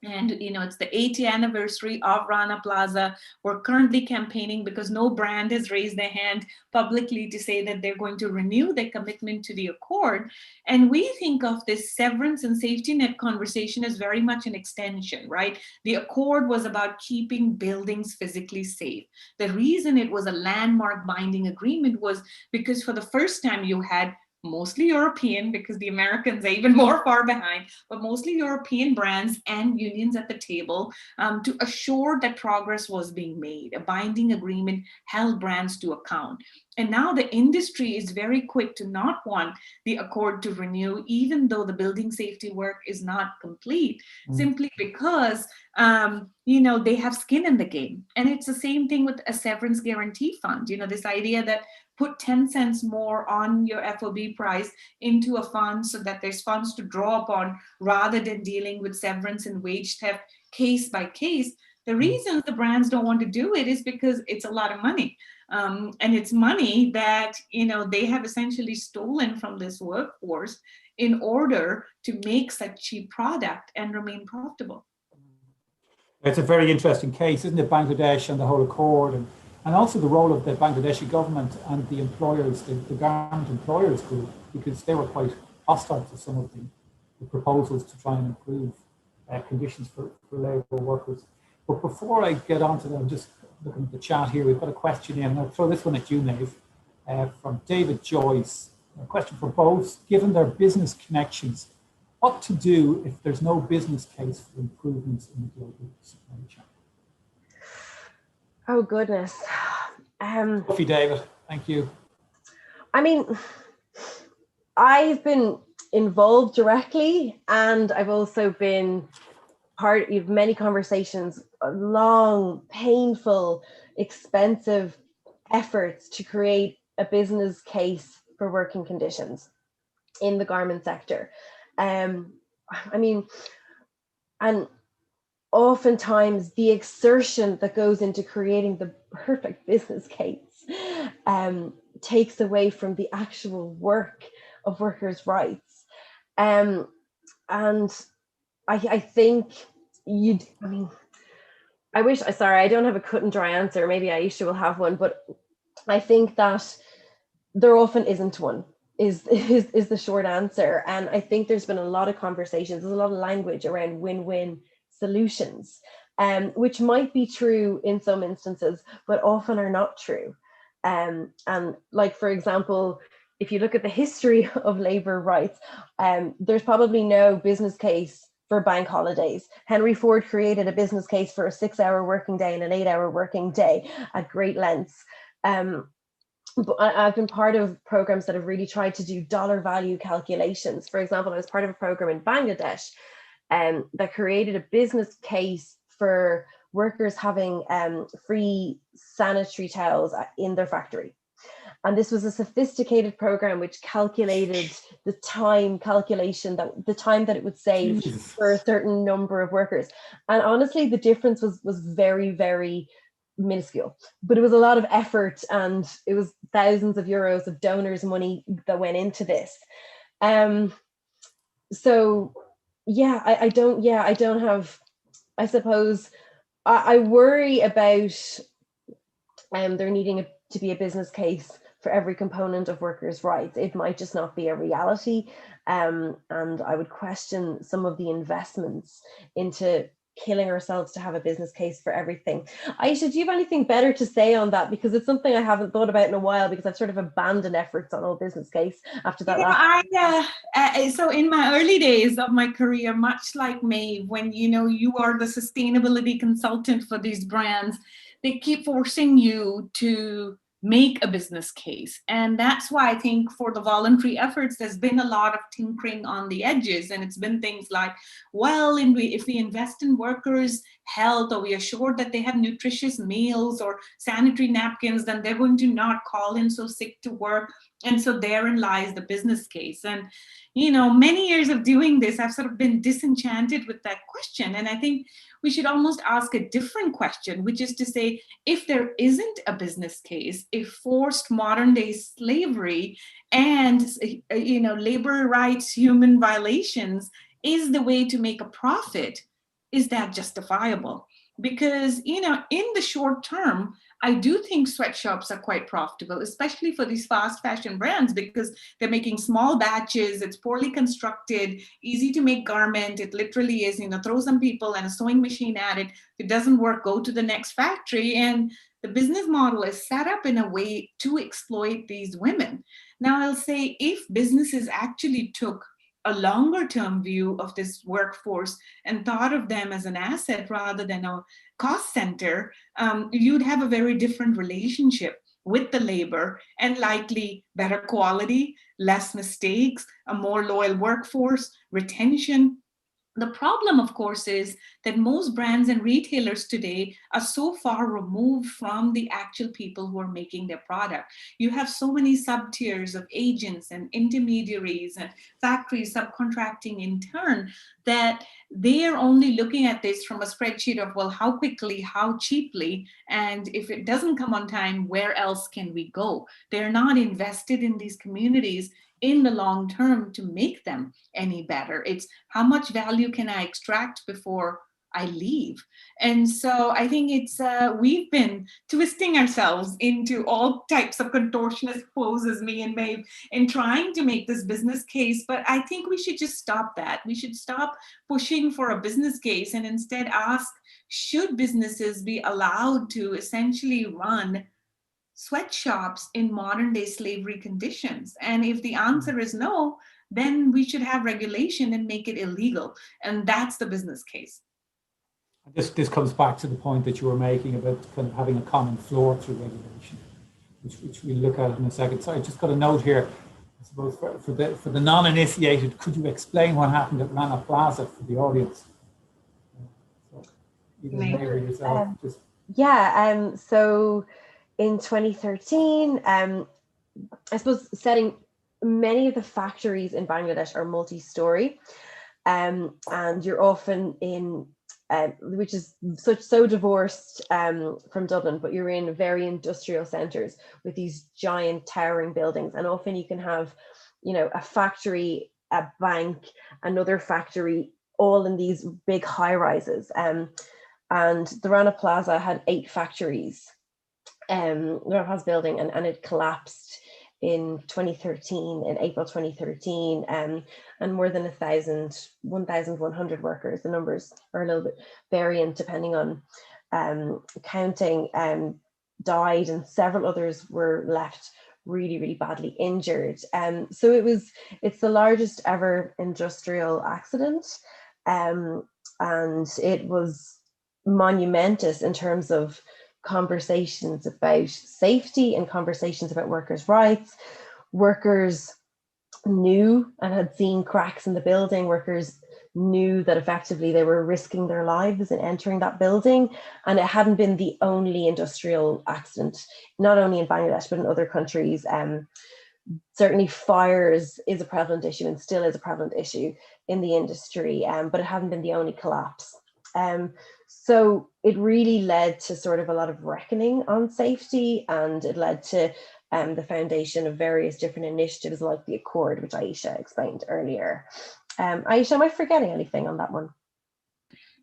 And, it's the 80th anniversary of Rana Plaza. We're currently campaigning because no brand has raised their hand publicly to say that they're going to renew their commitment to the accord. And we think of this severance and safety net conversation as very much an extension, right? The accord was about keeping buildings physically safe. The reason it was a landmark binding agreement was because for the first time you had mostly European, because the Americans are even more far behind, but mostly European brands and unions at the table to assure that progress was being made. A binding agreement held brands to account. And now the industry is very quick to not want the accord to renew, even though the building safety work is not complete, simply because, they have skin in the game. And it's the same thing with a severance guarantee fund. This idea that put 10 cents more on your FOB price into a fund so that there's funds to draw upon rather than dealing with severance and wage theft case by case. The reason the brands don't want to do it is because it's a lot of money. And it's money that, they have essentially stolen from this workforce in order to make such cheap product and remain profitable. It's a very interesting case, isn't it? Bangladesh and the whole accord, and also the role of the Bangladeshi government and the employers, the garment employers group, because they were quite hostile to some of the proposals to try and improve conditions for labour workers. But before I get on to that, I'm just looking at the chat here. We've got a question in, and I'll throw this one at you, Maeve, from David Joyce. A question for both. Given their business connections, what to do if there's no business case for improvements in the global supply chain? Oh, goodness. Coffee, David. Thank you. I mean, I've been involved directly, and I've also been part of many conversations, long, painful, expensive efforts to create a business case for working conditions in the garment sector. I mean, and oftentimes the exertion that goes into creating the perfect business case takes away from the actual work of workers' rights. And I think I wish, sorry, I don't have a cut and dry answer. Maybe Ayesha will have one, but I think that there often isn't one, is the short answer. And I think there's been a lot of conversations, there's a lot of language around win-win solutions, which might be true in some instances, but often are not true. And like, for example, if you look at the history of labor rights, there's probably no business case for bank holidays. Henry Ford created a business case for a 6-hour working day and an 8-hour working day at great lengths. But I've been part of programs that have really tried to do dollar value calculations. For example, I was part of a program in Bangladesh that created a business case for workers having free sanitary towels in their factory. And this was a sophisticated program which calculated the time that it would save for a certain number of workers. And honestly, the difference was very, very minuscule, but it was a lot of effort, and it was thousands of euros of donors' money that went into this. So yeah, I don't have, I suppose, I worry about there needing to be a business case for every component of workers' rights. It might just not be a reality. And I would question some of the investments into killing ourselves to have a business case for everything. Ayesha, do you have anything better to say on that? Because it's something I haven't thought about in a while, because I've sort of abandoned efforts on all business case after that last. So in my early days of my career, much like May, when you are the sustainability consultant for these brands, they keep forcing you to make a business case. And that's why I think for the voluntary efforts, there's been a lot of tinkering on the edges. And it's been things like, well, if we invest in workers' health, or we are sure that they have nutritious meals or sanitary napkins, then they're going to not call in so sick to work. And so therein lies the business case. And, many years of doing this, I've sort of been disenchanted with that question. And I think we should almost ask a different question, which is to say, if there isn't a business case, if forced modern day slavery and, labor rights, human violations is the way to make a profit, is that justifiable? Because, in the short term, I do think sweatshops are quite profitable, especially for these fast fashion brands, because they're making small batches, it's poorly constructed, easy to make garment. It literally is, throw some people and a sewing machine at it. If it doesn't work, go to the next factory. And the business model is set up in a way to exploit these women. Now, I'll say, if businesses actually took a longer term view of this workforce and thought of them as an asset rather than a cost center, you'd have a very different relationship with the labor, and likely better quality, less mistakes, a more loyal workforce, retention. The problem, of course, is that most brands and retailers today are so far removed from the actual people who are making their product. You have so many sub-tiers of agents and intermediaries and factories subcontracting in turn, that they are only looking at this from a spreadsheet of, well, how quickly, how cheaply, and if it doesn't come on time, where else can we go? They're not invested in these communities in the long term to make them any better. It's how much value can I extract before I leave? And so I think it's we've been twisting ourselves into all types of contortionist poses, me and Maeve, in trying to make this business case. But I think we should just stop that. We should stop pushing for a business case and instead ask, should businesses be allowed to essentially run sweatshops in modern day slavery conditions? And if the answer is no, then we should have regulation and make it illegal. And that's the business case. This comes back to the point that you were making about kind of having a common floor through regulation, which we'll look at in a second. So I just got a note here, I suppose, for the non-initiated. Could you explain what happened at Rana Plaza for the audience? So either May or yourself. So in 2013, I suppose many of the factories in Bangladesh are multi-story, and you're often in, which is so divorced from Dublin, but you're in very industrial centres with these giant towering buildings, and often you can have, a factory, a bank, another factory, all in these big high rises. And the Rana Plaza had 8 factories. The Rana Plaza building, and it collapsed in 2013, in April 2013, and more than 1,100 workers. The numbers are a little bit variant depending on counting, died and several others were left really, really badly injured. So it's the largest ever industrial accident. And it was monumentous in terms of conversations about safety and conversations about workers' rights. Workers knew and had seen cracks in the building. Workers knew that effectively they were risking their lives in entering that building. And it hadn't been the only industrial accident, not only in Bangladesh, but in other countries. Certainly fires is a prevalent issue and still is a prevalent issue in the industry, but it hadn't been the only collapse. So it really led to sort of a lot of reckoning on safety, and it led to the foundation of various different initiatives like the Accord, which Ayesha explained earlier. Ayesha, am I forgetting anything on that one?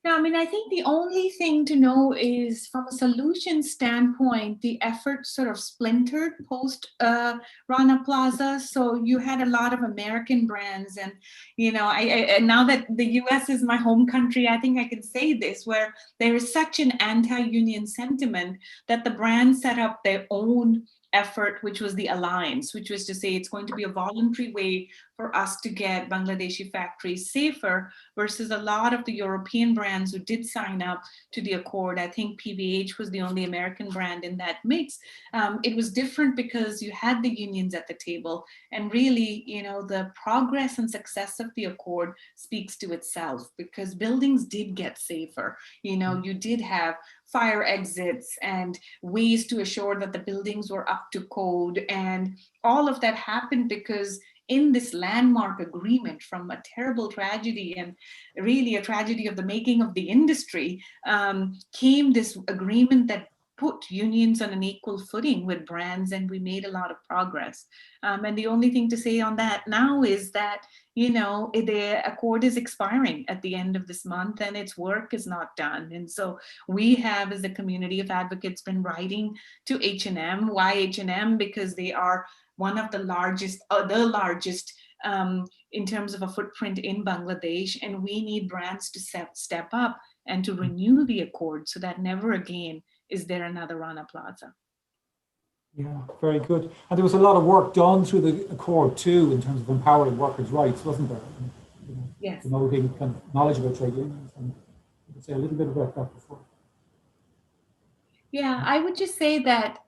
No, I mean, I think the only thing to know is from a solution standpoint, the effort sort of splintered post Rana Plaza. So you had a lot of American brands, and I now that the US is my home country, I think I can say this, where there is such an anti-union sentiment that the brands set up their own effort, which was the alliance, which was to say it's going to be a voluntary way for us to get Bangladeshi factories safer, versus a lot of the European brands who did sign up to the Accord. I think PVH was the only American brand in that mix. It was different because you had the unions at the table, and really, the progress and success of the Accord speaks to itself, because buildings did get safer. You did have fire exits and ways to assure that the buildings were up to code. And all of that happened because in this landmark agreement from a terrible tragedy, and really a tragedy of the making of the industry, came this agreement that put unions on an equal footing with brands, and we made a lot of progress. And the only thing to say on that now is that, the Accord is expiring at the end of this month and its work is not done. And so we have, as a community of advocates, been writing to H&M. Why H&M? Because they are one of the largest in terms of a footprint in Bangladesh, and we need brands to step up and to renew the Accord so that never again is there another Rana Plaza. Yeah, very good. And there was a lot of work done through the Accord too, in terms of empowering workers' rights, wasn't there? And, yes. Promoting kind of knowledge about trade unions, and you could say a little bit about that before. Yeah, I would just say that,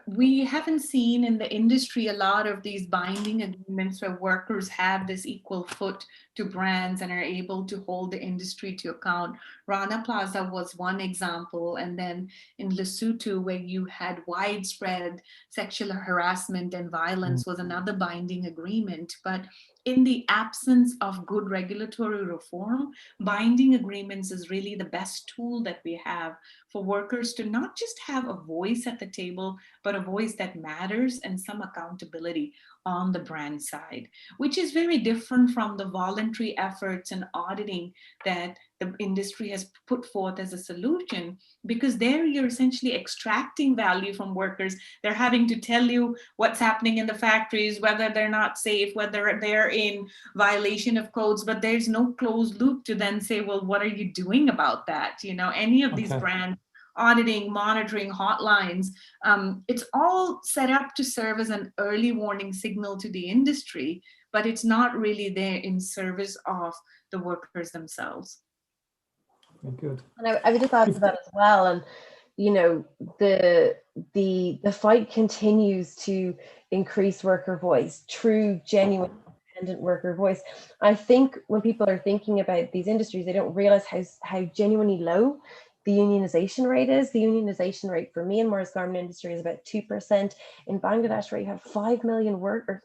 we haven't seen in the industry a lot of these binding agreements where workers have this equal foot to brands and are able to hold the industry to account. Rana Plaza was one example. And then in Lesotho, where you had widespread sexual harassment and violence, was another binding agreement. But in the absence of good regulatory reform, binding agreements is really the best tool that we have for workers to not just have a voice at the table, but a voice that matters and some accountability on the brand side, which is very different from the voluntary efforts and auditing that the industry has put forth as a solution, because there you're essentially extracting value from workers. They're having to tell you what's happening in the factories, whether they're not safe, whether they're in violation of codes, but there's no closed loop to then say, well, what are you doing about that? Any of these brands auditing, monitoring hotlines, it's all set up to serve as an early warning signal to the industry, but it's not really there in service of the workers themselves. Very good. And I would just add to that as well. And the fight continues to increase worker voice, true, genuine, independent worker voice. I think when people are thinking about these industries, they don't realize how genuinely low the unionization rate is. The unionization rate for Myanmar's garment industry is about 2%. In Bangladesh, where you have 5 million 4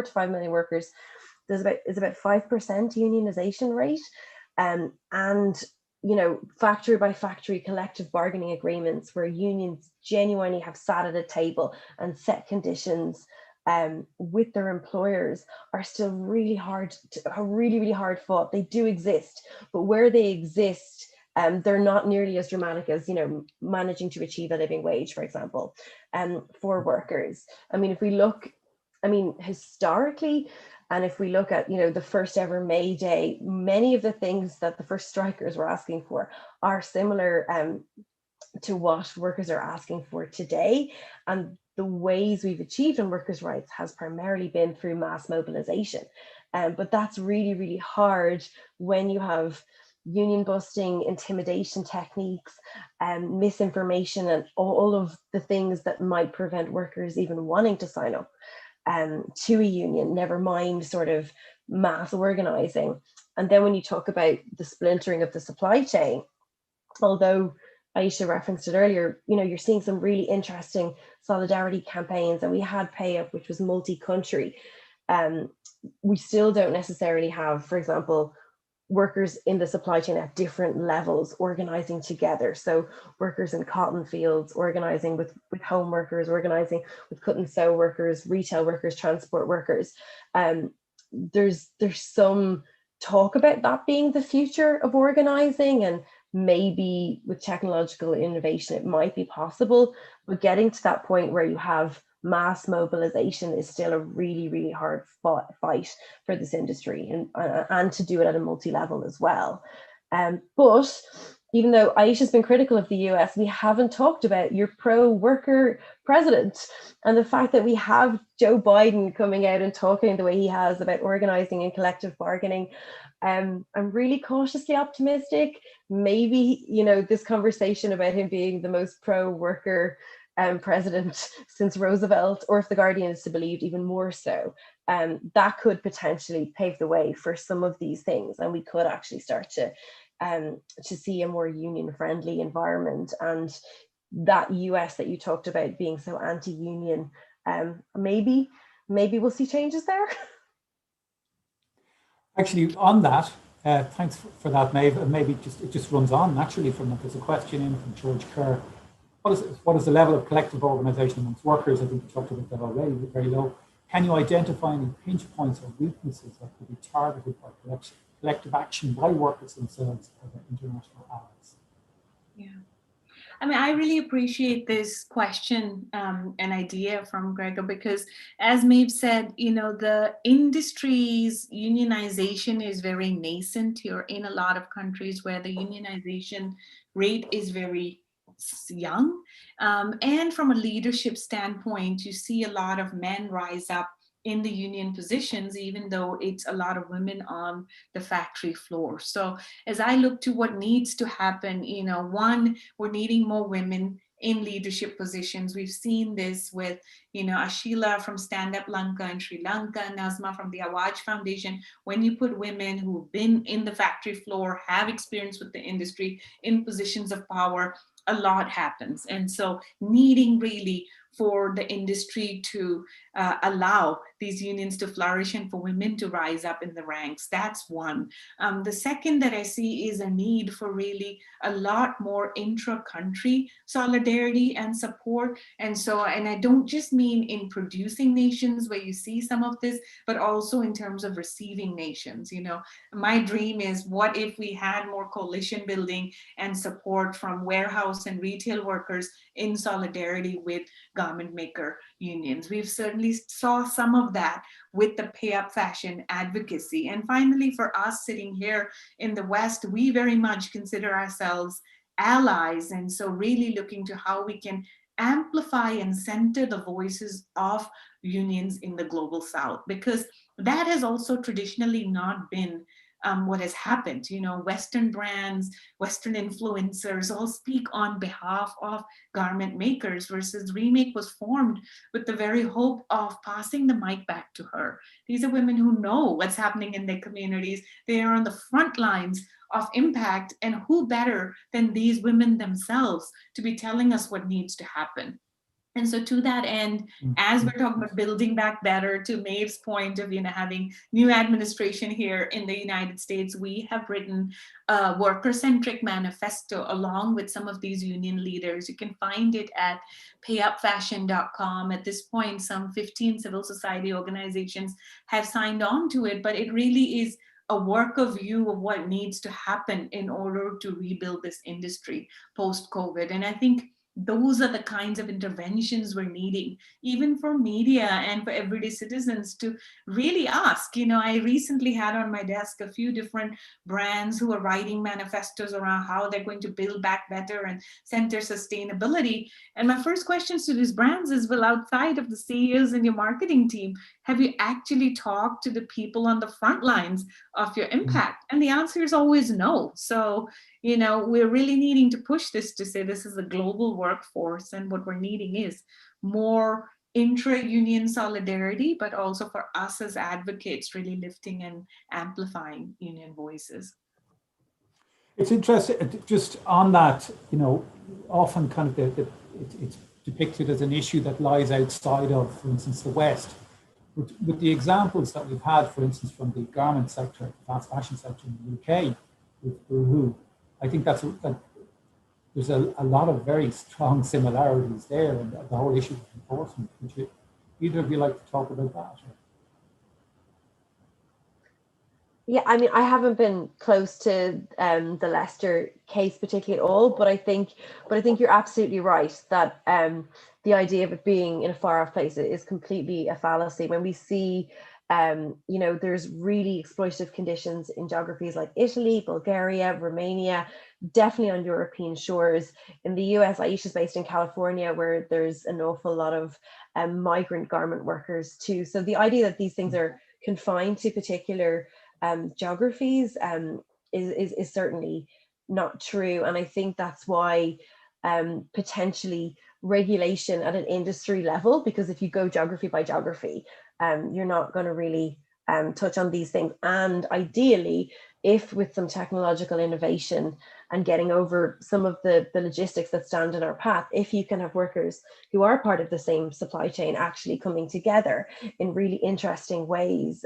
to 5 million workers, there's about 5% unionization rate. And factory by factory collective bargaining agreements where unions genuinely have sat at a table and set conditions with their employers are still really hard fought. They do exist, but where they exist, they're not nearly as dramatic as managing to achieve a living wage, for example, for workers. I mean, if we look, historically, and if we look at the first ever May Day, many of the things that the first strikers were asking for are similar to what workers are asking for today. And the ways we've achieved on workers' rights has primarily been through mass mobilization. But that's really, really hard when you have union busting, intimidation techniques, misinformation, and all of the things that might prevent workers even wanting to sign up to a union, never mind sort of mass organizing. And then when you talk about the splintering of the supply chain, although Ayesha referenced it earlier, you know, you're seeing some really interesting solidarity campaigns, and we had Pay Up, which was multi-country. We still don't necessarily have, for example, workers in the supply chain at different levels organizing together. So workers in cotton fields organizing with home workers, organizing with cut and sew workers, retail workers, transport workers. There's some talk about that being the future of organizing, and maybe with technological innovation it might be possible, but getting to that point where you have mass mobilization is still a really, really hard fight for this industry, and to do it at a multi-level as well. But even though Ayesha's been critical of the US, we haven't talked about your pro-worker president and the fact that we have Joe Biden coming out and talking the way he has about organizing and collective bargaining. I'm really cautiously optimistic. Maybe, you know, this conversation about him being the most pro-worker president since Roosevelt, or if the Guardian is to believe, even more so, that could potentially pave the way for some of these things, and we could actually start to see a more union-friendly environment. And that US that you talked about being so anti-union, maybe we'll see changes there. Actually, on that, thanks for that, Maeve. And maybe it just runs on naturally from that. There's a question in from George Kerr. What is the level of collective organisation amongst workers? I think you talked about that already, but very low. Can you identify any pinch points or weaknesses that could be targeted by collective action by workers themselves or their international allies? Yeah. I mean, I really appreciate this question and idea from Gregor, because as Maeve said, you know, the industry's unionization is very nascent. You're in a lot of countries where the unionization rate is very young. And from a leadership standpoint, you see a lot of men rise up in the union positions, even though it's a lot of women on the factory floor. So as I look to what needs to happen, you know, one, we're needing more women in leadership positions. We've seen this with, you know, Ashila from Stand Up Lanka in Sri Lanka, Nazma from the AWAJ Foundation. When you put women who've been in the factory floor, have experience with the industry in positions of power, a lot happens. And so needing really for the industry to allow these unions to flourish and for women to rise up in the ranks. That's one. The second that I see is a need for really a lot more intra-country solidarity and support. And so, and I don't just mean in producing nations where you see some of this, but also in terms of receiving nations. You know, my dream is, what if we had more coalition building and support from warehouse and retail workers in solidarity with garment maker unions. We've certainly saw some of that with the Pay Up fashion advocacy. And finally, for us sitting here in the West, we very much consider ourselves allies. And so really looking to how we can amplify and center the voices of unions in the global South, because that has also traditionally not been what has happened. You know, Western brands, Western influencers all speak on behalf of garment makers, versus Remake was formed with the very hope of passing the mic back to her. These are women who know what's happening in their communities. They are on the front lines of impact, and who better than these women themselves to be telling us what needs to happen. And so to that end, as we're talking about building back better, to Maeve's point of, you know, having new administration here in the United States, we have written a Worker-Centric Manifesto along with some of these union leaders. You can find it at payupfashion.com. At this point, some 15 civil society organizations have signed on to it, but it really is a work of view of what needs to happen in order to rebuild this industry post-COVID. And I think those are the kinds of interventions we're needing, even for media and for everyday citizens to really ask. You know, I recently had on my desk a few different brands who are writing manifestos around how they're going to build back better and center sustainability. And my first questions to these brands is, well, outside of the CEOs and your marketing team, have you actually talked to the people on the front lines of your impact? And the answer is always no. So, you know, we're really needing to push this to say this is a global workforce, and what we're needing is more intra-union solidarity, but also for us as advocates really lifting and amplifying union voices. It's interesting, just on that, you know, often kind of it's depicted as an issue that lies outside of, for instance, the West. With the examples that we've had, for instance, from the garment sector, fast fashion sector in the UK, with Boohoo, I think that there's a lot of very strong similarities there, and the whole issue of enforcement. Would either of you like to talk about that? Yeah, I mean, I haven't been close to the Leicester case particularly at all, but I think you're absolutely right that the idea of it being in a far off place is completely a fallacy. When we see, you know, there's really exploitative conditions in geographies like Italy, Bulgaria, Romania, definitely on European shores. In the US, Ayesha's based in California, where there's an awful lot of migrant garment workers too. So the idea that these things are confined to particular geographies is certainly not true. And I think that's why potentially regulation at an industry level, because if you go geography by geography, you're not going to really touch on these things. And ideally, if with some technological innovation and getting over some of the logistics that stand in our path, if you can have workers who are part of the same supply chain actually coming together in really interesting ways,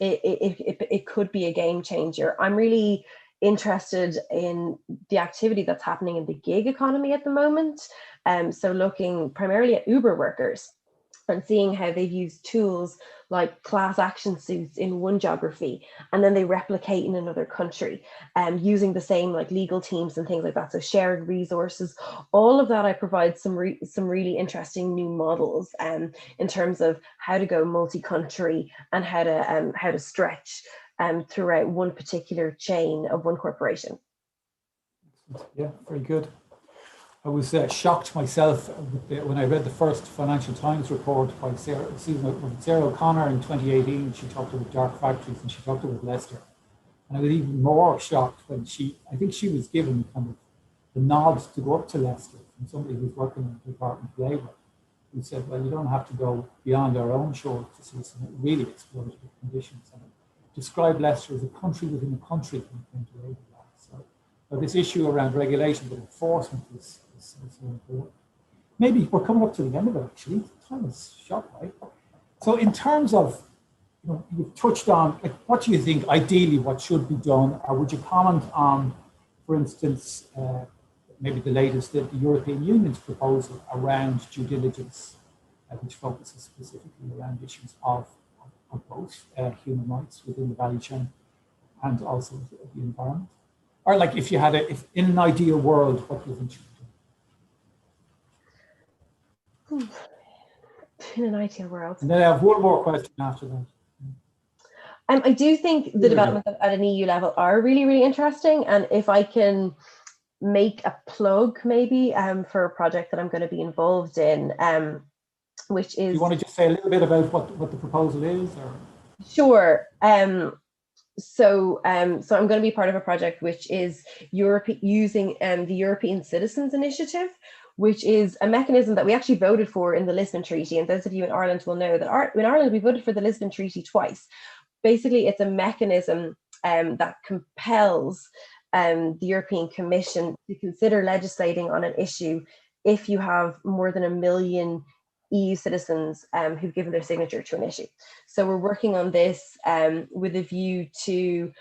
it could be a game changer. I'm really interested in the activity that's happening in the gig economy at the moment. So looking primarily at Uber workers and seeing how they've used tools like class action suits in one geography, and then they replicate in another country, using the same like legal teams and things like that. So shared resources, all of that, I provide some really interesting new models in terms of how to go multi-country and how to stretch throughout one particular chain of one corporation. Yeah, very good. I was shocked myself when I read the first Financial Times report by Sarah O'Connor in 2018. She talked about dark factories and she talked about Leicester. And I was even more shocked when I think she was given kind of the nod to go up to Leicester from somebody who's working in the Department of Labour, who said, well, you don't have to go beyond our own shores to see some really exploitative conditions. And describe Leicester as a country within a country when it came to labour law. So this issue around regulation but enforcement is so important. Maybe we're coming up to the end of it, actually. Time is short, right? So in terms of, you know, you've touched on, like, what do you think ideally what should be done, or would you comment on, for instance, maybe the latest, the European Union's proposal around due diligence, which focuses specifically around issues of both human rights within the value chain and also the environment? Or like, if you had if in an ideal world, what do you think should be done? In an ideal world. And then I have one more question after that. I do think the developments at an EU level are really, really interesting. And if I can make a plug maybe for a project that I'm going to be involved in, which is... Do you want to just say a little bit about what the proposal is? Or? Sure. So I'm going to be part of a project which is using the European Citizens Initiative, which is a mechanism that we actually voted for in the Lisbon Treaty. And those of you in Ireland will know that in Ireland, we voted for the Lisbon Treaty twice. Basically, it's a mechanism that compels the European Commission to consider legislating on an issue if you have more than 1 million EU citizens who've given their signature to an issue. So we're working on this with a view to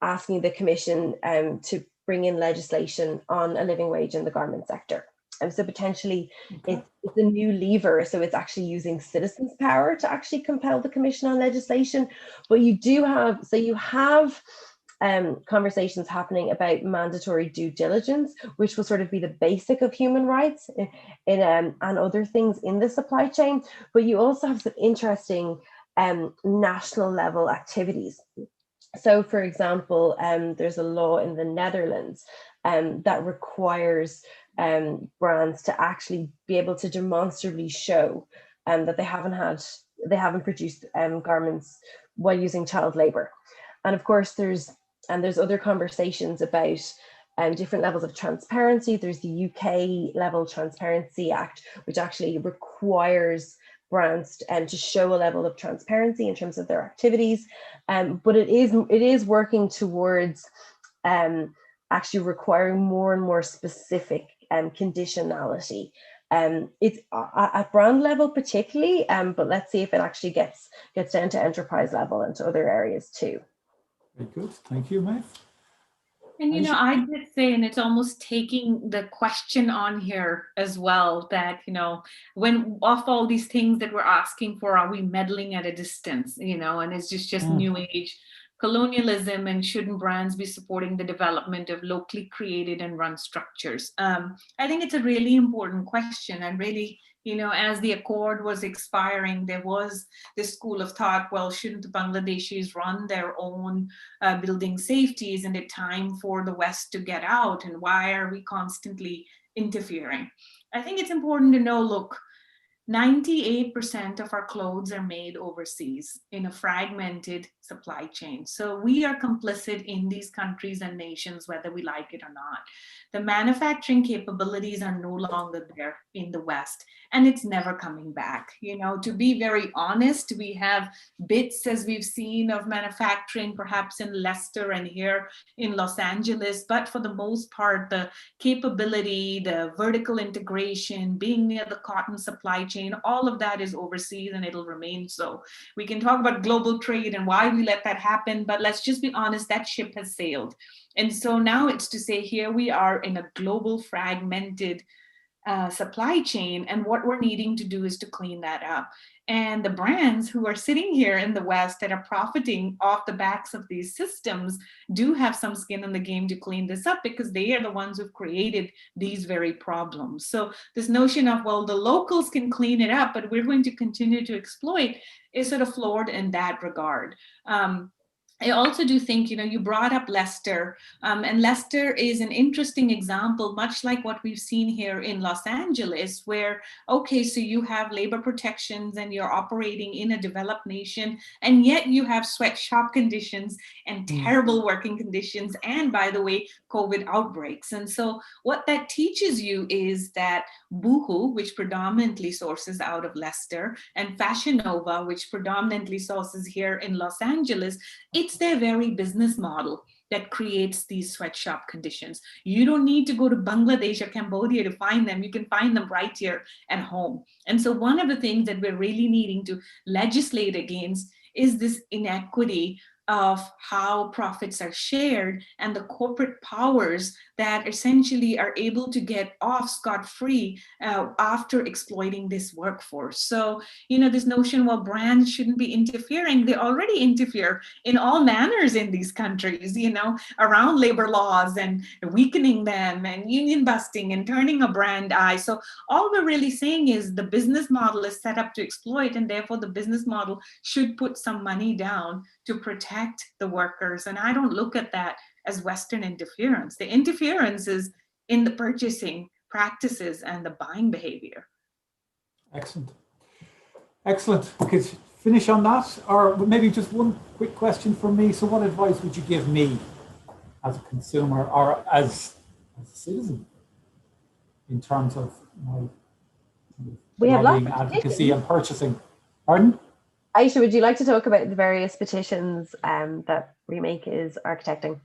asking the Commission to bring in legislation on a living wage in the garment sector. And so potentially it's a new lever. So it's actually using citizens' power to actually compel the Commission on legislation. But you do have, so you have conversations happening about mandatory due diligence, which will sort of be the basic of human rights and other things in the supply chain. But you also have some interesting national level activities. So, for example, there's a law in the Netherlands that requires brands to actually be able to demonstrably show that they haven't produced garments while using child labor. And of course, there's other conversations about different levels of transparency. There's the UK level Transparency Act, which actually requires brands to show a level of transparency in terms of their activities, but it is working towards actually requiring more and more specific conditionality. It's at brand level particularly, but let's see if it actually gets down to enterprise level and to other areas too. Very good, thank you, Maeve. And you know, I did say, and it's almost taking the question on here as well, that, you know, when of all these things that we're asking for, are we meddling at a distance, you know, and it's just new age colonialism, and shouldn't brands be supporting the development of locally created and run structures? I think it's a really important question, and really, you know, as the accord was expiring, there was this school of thought, well, shouldn't the Bangladeshis run their own building safety? Isn't it time for the West to get out? And why are we constantly interfering? I think it's important to know, look, 98% of our clothes are made overseas in a fragmented supply chain. So we are complicit in these countries and nations, whether we like it or not. The manufacturing capabilities are no longer there in the West, and it's never coming back. You know, to be very honest, we have bits, as we've seen, of manufacturing, perhaps in Leicester and here in Los Angeles, but for the most part, the capability, the vertical integration, being near the cotton supply chain, all of that is overseas, and it'll remain so. We can talk about global trade and why we let that happen, but let's just be honest, that ship has sailed. And so now it's to say, here we are in a global fragmented supply chain, and what we're needing to do is to clean that up. And the brands who are sitting here in the West that are profiting off the backs of these systems do have some skin in the game to clean this up, because they are the ones who've created these very problems. So this notion of, well, the locals can clean it up, but we're going to continue to exploit, is sort of flawed in that regard. I also do think, you know, you brought up Leicester, and Leicester is an interesting example, much like what we've seen here in Los Angeles, where, okay, so you have labor protections and you're operating in a developed nation, and yet you have sweatshop conditions and terrible working conditions, and by the way, COVID outbreaks. And so what that teaches you is that Boohoo, which predominantly sources out of Leicester, and Fashion Nova, which predominantly sources here in Los Angeles, it's their very business model that creates these sweatshop conditions. You don't need to go to Bangladesh or Cambodia to find them. You can find them right here at home. And so one of the things that we're really needing to legislate against is this inequity of how profits are shared and the corporate powers that essentially are able to get off scot-free after exploiting this workforce. So, you know, this notion, well, brands shouldn't be interfering. They already interfere in all manners in these countries, you know, around labor laws and weakening them and union busting and turning a blind eye. So all we're really saying is the business model is set up to exploit, and therefore the business model should put some money down to protect the workers. And I don't look at that as Western interference. The interference is in the purchasing practices and the buying behavior. Excellent. Excellent. Okay, finish on that, or maybe just one quick question from me. So what advice would you give me as a consumer or as a citizen in terms of my lobbying, advocacy and purchasing? Pardon? Ayesha, would you like to talk about the various petitions that Remake is architecting?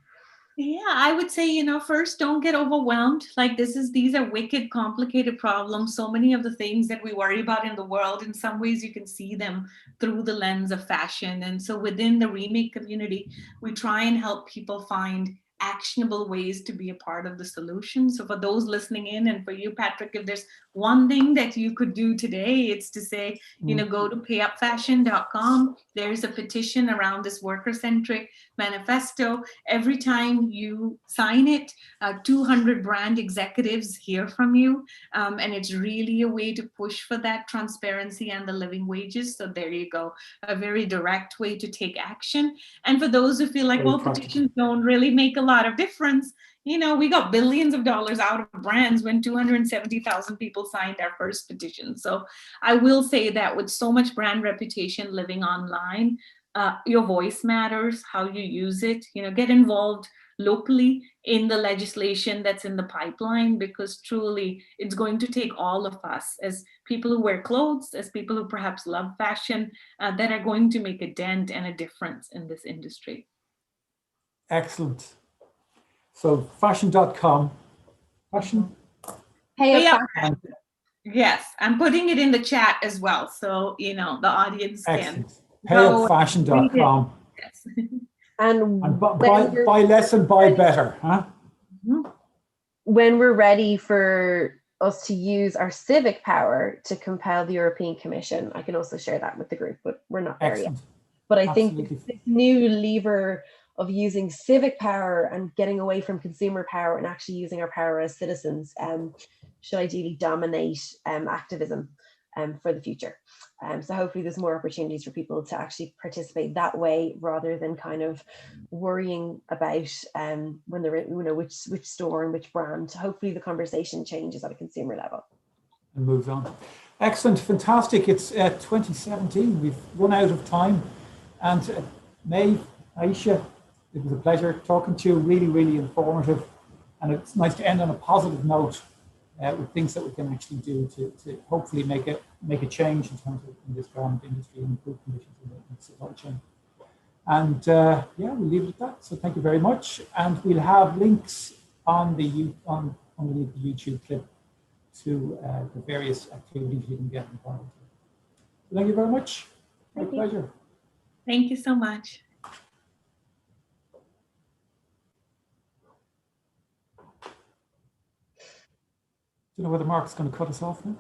Yeah, I would say, you know, first, don't get overwhelmed. Like these are wicked, complicated problems. So many of the things that we worry about in the world, in some ways you can see them through the lens of fashion. And so within the Remake community, we try and help people find actionable ways to be a part of the solution. So for those listening in, and for you, Patrick, if there's one thing that you could do today, it's to say, go to payupfashion.com. There's a petition around this worker-centric manifesto. Every time you sign it, 200 brand executives hear from you. And it's really a way to push for that transparency and the living wages. So there you go, a very direct way to take action. And for those who feel like, well, petitions don't really make a lot of difference, we got billions of dollars out of brands when 270,000 people signed our first petition. So I will say that with so much brand reputation living online, your voice matters, how you use it, get involved locally in the legislation that's in the pipeline, because truly it's going to take all of us as people who wear clothes, as people who perhaps love fashion, that are going to make a dent and a difference in this industry. Excellent. So fashion.com, fashion. Hey, yes, I'm putting it in the chat as well. So, the audience can. Payupfashion.com. Yes. And buy less and buy better, huh? When we're ready for us to use our civic power to compel the European Commission, I can also share that with the group, but we're not there yet. But I think this new lever of using civic power and getting away from consumer power and actually using our power as citizens should ideally dominate activism for the future. So hopefully there's more opportunities for people to actually participate that way, rather than kind of worrying about when they're in, which store and which brand. Hopefully the conversation changes at a consumer level. And moves on. Excellent, fantastic. It's 2017. We've run out of time. And May, Ayesha, it was a pleasure talking to you. Really, really informative. And it's nice to end on a positive note with things that we can actually do to hopefully make a change in terms of in this garment industry and improve conditions in the supply chain. And we'll leave it at that. So thank you very much. And we'll have links on the YouTube clip to the various activities you can get involved in. So thank you very much. My pleasure. Thank you so much. Do you know whether Mark's going to cut us off now?